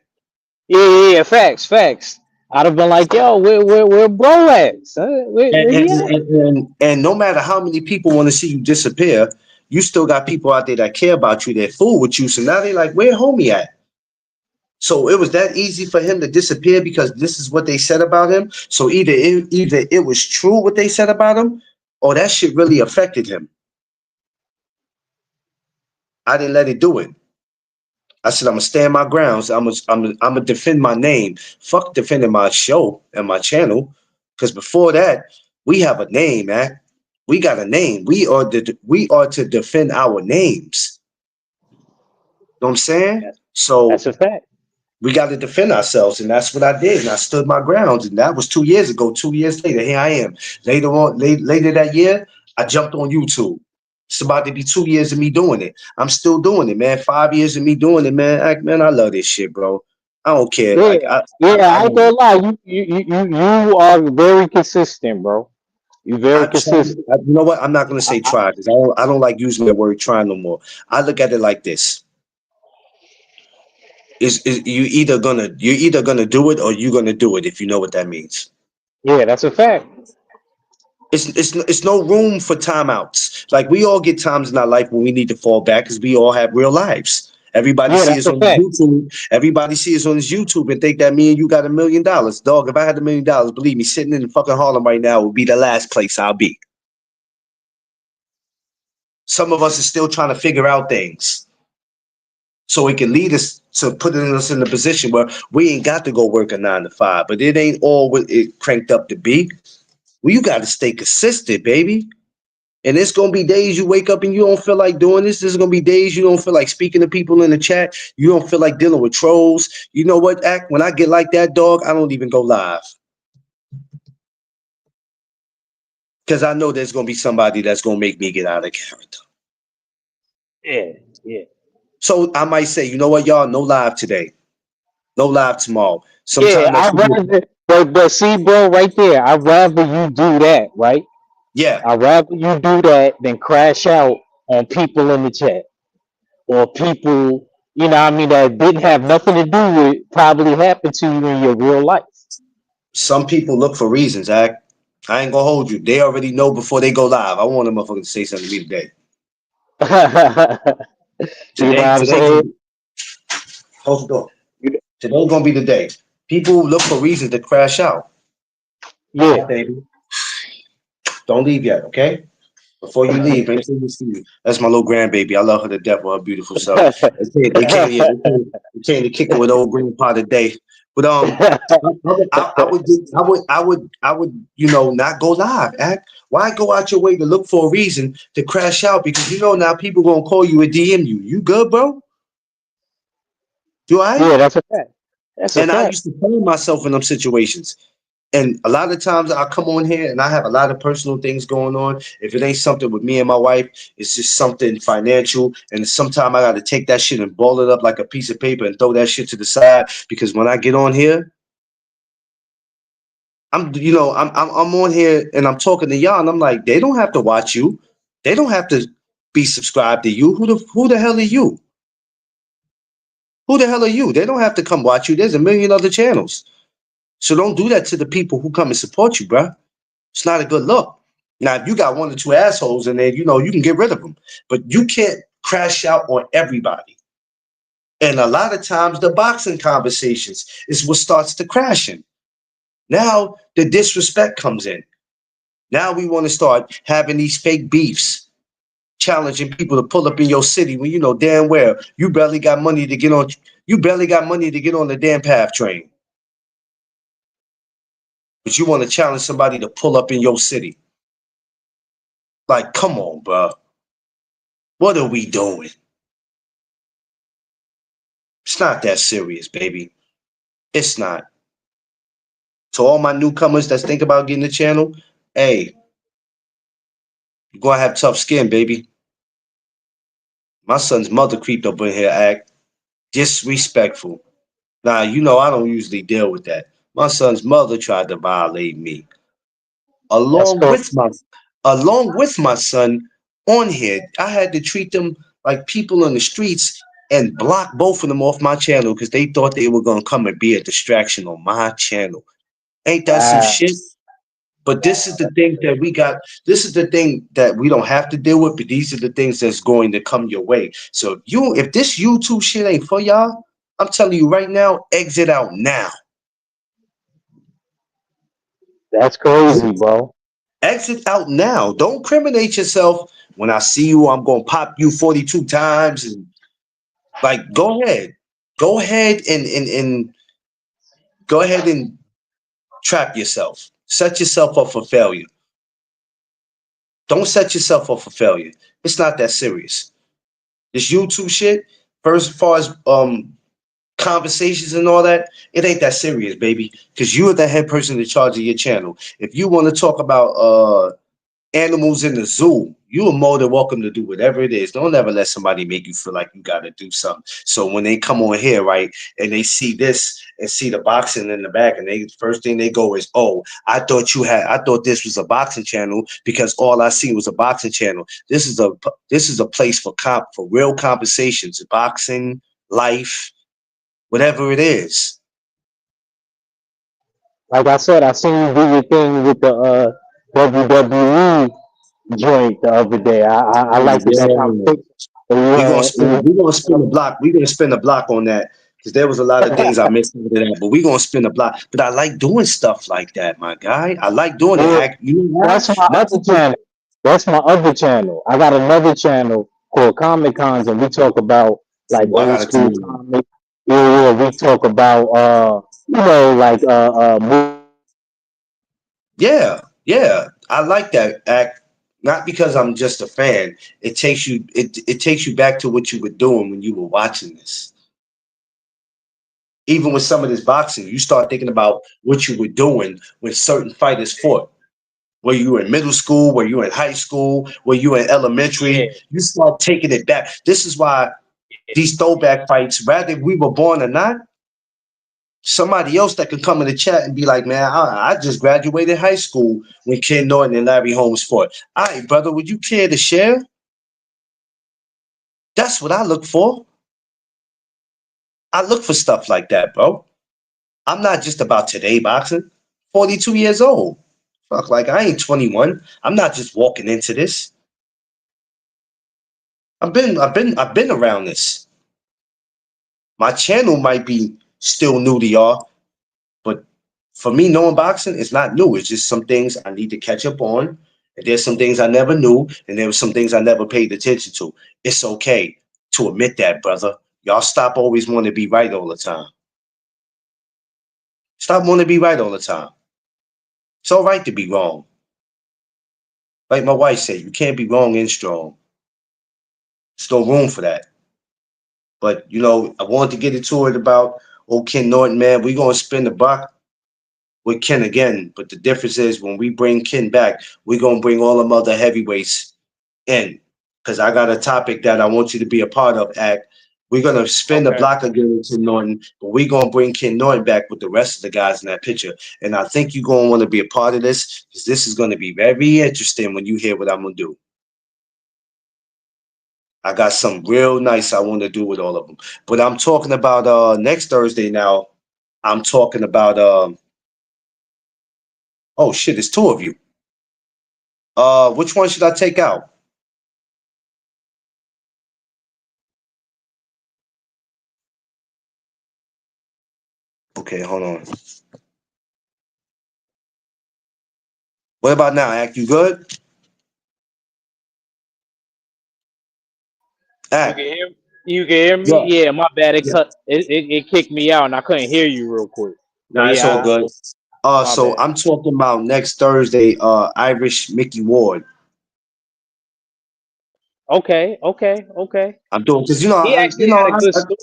Yeah. Facts, facts. I'd have been like, yo, where bro at? Son? Where And, he and, at? and no matter how many people want to see you disappear, you still got people out there that care about you, that fool with you. So now they like, where homie at? So it was that easy for him to disappear because this is what they said about him. So either it was true what they said about him, or that shit really affected him. I didn't let it do it. I said I'm gonna stand my grounds. I'm gonna defend my name. Fuck defending my show and my channel. Because before that, we have a name, man. We got a name. We are to defend our names. You know what I'm saying? That's So a fact. we got to defend ourselves, and that's what I did. And I stood my grounds, and that was 2 years ago. 2 years later, here I am. Later that year, I jumped on YouTube. It's about to be 2 years of me doing it. I'm still doing it, man. 5 years of me doing it, man. Man, I love this shit, bro. I don't care. Yeah, Like yeah. I I ain't love gonna it. lie. You are very consistent, bro. You very I try. consistent. You know what? I'm not gonna say I, try because I don't like using the word try no more. I look at it like this: is you're either gonna do it or you're gonna do it if you know what that means. yeah, that's a fact. It's no room for timeouts. Like we all get times in our life when we need to fall back because we all have real lives. Everybody Yeah, see that's us a on fact. YouTube. Everybody see us on this YouTube and think that me and you got $1 million. Dog, if I had $1 million, believe me, sitting in fucking Harlem right now would be the last place I'll be. Some of us are still trying to figure out things so it can lead us to putting us in a position where we ain't got to go work a 9 to 5, but it ain't all what it cranked up to be. Well, you got to stay consistent, baby. And it's gonna be days you wake up and you don't feel like doing this. There's gonna be days you don't feel like speaking to people in the chat. You don't feel like dealing with trolls. You know what, Act? When I get like that, dog, I don't even go live. Because I know there's gonna be somebody that's gonna make me get out of character. Yeah, yeah, So I might say, you know what, y'all, no live today. No live tomorrow. yeah. Sometime I next week. rather, but see, bro, right there. I'd rather you do that, right? Yeah. I'd rather you do that than crash out on people in the chat or people, I mean, that didn't have nothing to do with probably happened to you in your real life. Some people look for reasons, Act. I ain't gonna hold you. They already know before they go live. I want a motherfucker to say something to me today. You know what Today, I'm today, saying? hold the door. You- Today's gonna be the day. People look for reasons to crash out. Hi, Yeah. baby. Don't leave yet, okay? Before you leave, make sure you see me. That's my little grandbaby. I love her to death with her beautiful self. They came to kick it with old grandpa today. But I would, not go live. Act. Why go out your way to look for a reason to crash out? Because now people gonna call you and DM you. You good, bro? You all right? Yeah, that's a fact. That's a And I fact. used to find myself in them situations. And a lot of times I come on here and I have a lot of personal things going on. If it ain't something with me and my wife, it's just something financial. And sometimes I got to take that shit and ball it up like a piece of paper and throw that shit to the side. Because when I get on here, I'm on here and I'm talking to y'all and I'm like, they don't have to watch you. They don't have to be subscribed to you. Who the hell are you? Who the hell are you? They don't have to come watch you. There's a million other channels. So don't do that to the people who come and support you, bruh. It's not a good look. Now, if you got one or two assholes in there, you can get rid of them. But you can't crash out on everybody. And a lot of times, the boxing conversations is what starts the crashing. Now, the disrespect comes in. Now we want to start having these fake beefs, challenging people to pull up in your city when you know damn well you barely got money to get on. You barely got money to get on the damn path train, but you want to challenge somebody to pull up in your city. Like, come on, bro. What are we doing? It's not that serious, baby. It's not. To all my newcomers that's think about getting a channel, hey, you're gonna have tough skin, baby. My son's mother creeped up in here, act disrespectful. Now, you know I don't usually deal with that. My son's mother tried to violate me, That's along cool. with my along with my son on here. I had to treat them like people on the streets and block both of them off my channel because they thought they were gonna come and be a distraction on my channel. Ain't that some Wow, shit? But this is wow, the that's thing that crazy. we got. This is the thing that we don't have to deal with, but these are the things that's going to come your way. So if this YouTube shit ain't for y'all, I'm telling you right now, exit out now. That's Don't crazy, bro. exit out now. Don't criminate yourself. When I see you, I'm gonna pop you 42 times and like go ahead and go ahead and trap yourself. Set yourself up for failure. Don't set yourself up for failure. It's not that serious. This YouTube shit, first as far as conversations and all that, it ain't that serious, baby. Because you're the head person in charge of your channel. If you want to talk about animals in the zoo, you are more than welcome to do whatever it is. Don't ever let somebody make you feel like you got to do something. So when they come on here, right, and they see this and see the boxing in the back, and they first thing they go is, "Oh, I thought this was a boxing channel because all I see was a boxing channel." This is a place for for real conversations, boxing, life, whatever it is. Like I said, I seen you do your thing with the WWE joint the other day. I liked that Yeah. conversation that you had. We gonna spin the block. We gonna spin the block on that because there was a lot of things I missed over that. But we gonna spin the block. But I like doing stuff like that, my guy. I like doing it. Yeah, You know why? that's my Not other to just channel. That's my other channel. I got another channel called Comic Cons, and we talk about like I old gotta come school in. comics. Yeah, yeah. We talk about like Yeah, yeah. I like that act. Not because I'm just a fan. It takes you back to what you were doing when you were watching this. Even with some of this boxing, you start thinking about what you were doing when certain fighters fought. Were you in middle school? Were you in high school? Were you in yeah, elementary? You start taking it back. This is why these throwback fights, whether we were born or not, somebody else that could come in the chat and be like, man, I just graduated high school when Ken Norton and Larry Holmes fought. All right, brother, would you care to share? That's what I look for. I look for stuff like that, bro. I'm not just about today boxing. 42 years old. Fuck, like I ain't 21. I'm not just walking into this. I've been around this. My channel might be still new to y'all, but for me, knowing boxing is not new. It's just some things I need to catch up on. And there's some things I never knew, and there were some things I never paid attention to. It's okay to admit that, brother. Y'all stop always wanting to be right all the time. Stop wanting to be right all the time. It's all right to be wrong. Like my wife said, you can't be wrong and strong. There's no room for that. But I wanted to get into it about old Ken Norton, man. We're gonna spin the block with Ken again. But the difference is when we bring Ken back, we're gonna bring all them other heavyweights in. Because I got a topic that I want you to be a part of, Act. We're gonna spin the okay. block again with Ken Norton, but we're gonna bring Ken Norton back with the rest of the guys in that picture. And I think you're gonna want to be a part of this because this is gonna be very interesting when you hear what I'm gonna do. I got some real nice I want to do with all of them. But I'm talking about next Thursday now. I'm talking about oh shit, it's two of you. Which one should I take out? Okay, hold on. What about now? Act, you good? You can Act. hear you can hear me? Yeah. Yeah, my bad. It Yeah. cut it kicked me out and I couldn't hear you real quick. But Nah, it's all yeah, good. my So bad. I'm talking about next Thursday, Irish Mickey Ward. Okay, okay, okay. I'm doing because He actually had a good story.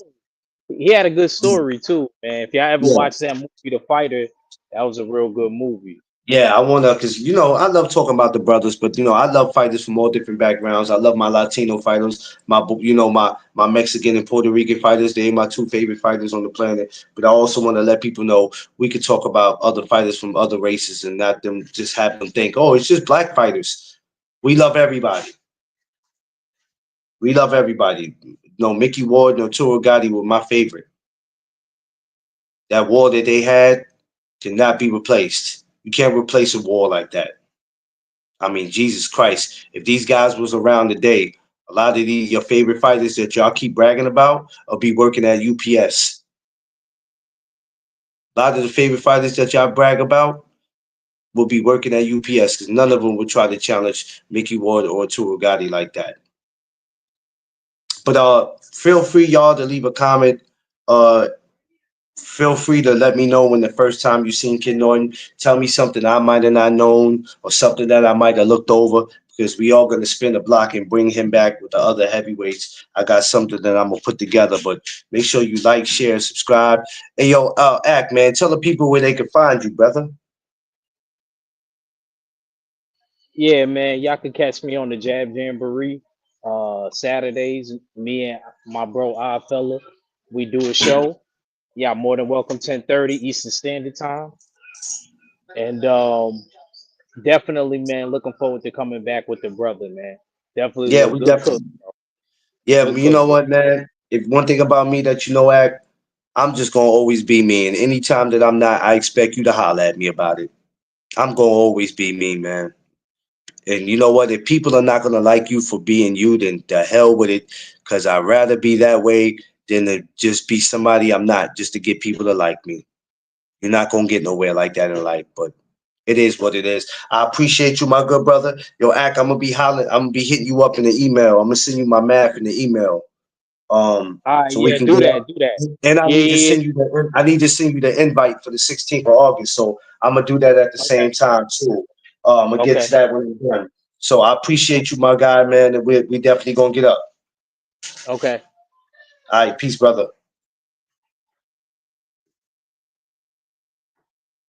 He had a good story too, man. If y'all ever Yeah. watched that movie, The Fighter, that was a real good movie. Yeah, I wanna, cause I love talking about the brothers, but I love fighters from all different backgrounds. I love my Latino fighters, my Mexican and Puerto Rican fighters. They're my two favorite fighters on the planet. But I also want to let people know we could talk about other fighters from other races and not them just have them think, oh, it's just black fighters. We love everybody. We love everybody. No, Mickey Ward, no Turo Gotti were my favorite. That war that they had cannot be replaced. You can't replace a war like that. I mean, Jesus Christ, if these guys was around today, a lot of your favorite fighters that y'all keep bragging about will be working at UPS. A lot of the favorite fighters that y'all brag about will be working at UPS because none of them would try to challenge Mickey Ward or Turo Gotti like that. But feel free, y'all, to leave a comment. Uh, Feel free to let me know when the first time you seen Kid Norton. Tell me something I might have not known or something that I might have looked over because we all gonna spin the block and bring him back with the other heavyweights. I got something that I'm gonna put together, but make sure you like, share, and subscribe. Hey yo, Act man, tell the people where they can find you, brother. Yeah, man, y'all can catch me on the Jab Jamboree. Saturdays, me and my bro Oddfella, we do a show. Yeah, more than welcome, 10:30 Eastern Standard Time. And definitely, man, looking forward to coming back with the brother, man. Definitely Yeah, look we good cook, definitely. Yeah, good you cook, know bro. what, man? If one thing about me that Act, I'm just gonna always be me. And anytime that I'm not, I expect you to holler at me about it. I'm gonna always be me, man. And you know what? If people are not gonna like you for being you, then the hell with it. Cause I'd rather be that way than to just be somebody I'm not, just to get people to like me. You're not gonna get nowhere like that in life, but it is what it is. I appreciate you, my good brother. Yo, Ack, I'm gonna be hollering, I'm gonna be hitting you up in the email. I'm gonna send you my math in the email. All right, So we yeah, can do get that, up. do that. And Yeah, yeah, yeah. I need to send you the invite for the 16th of August. So I'm gonna do that at the Okay, same time too. I'm gonna get okay, to that when it's done. So I appreciate you, my guy, man, and we definitely gonna get up. okay. All right, peace, brother.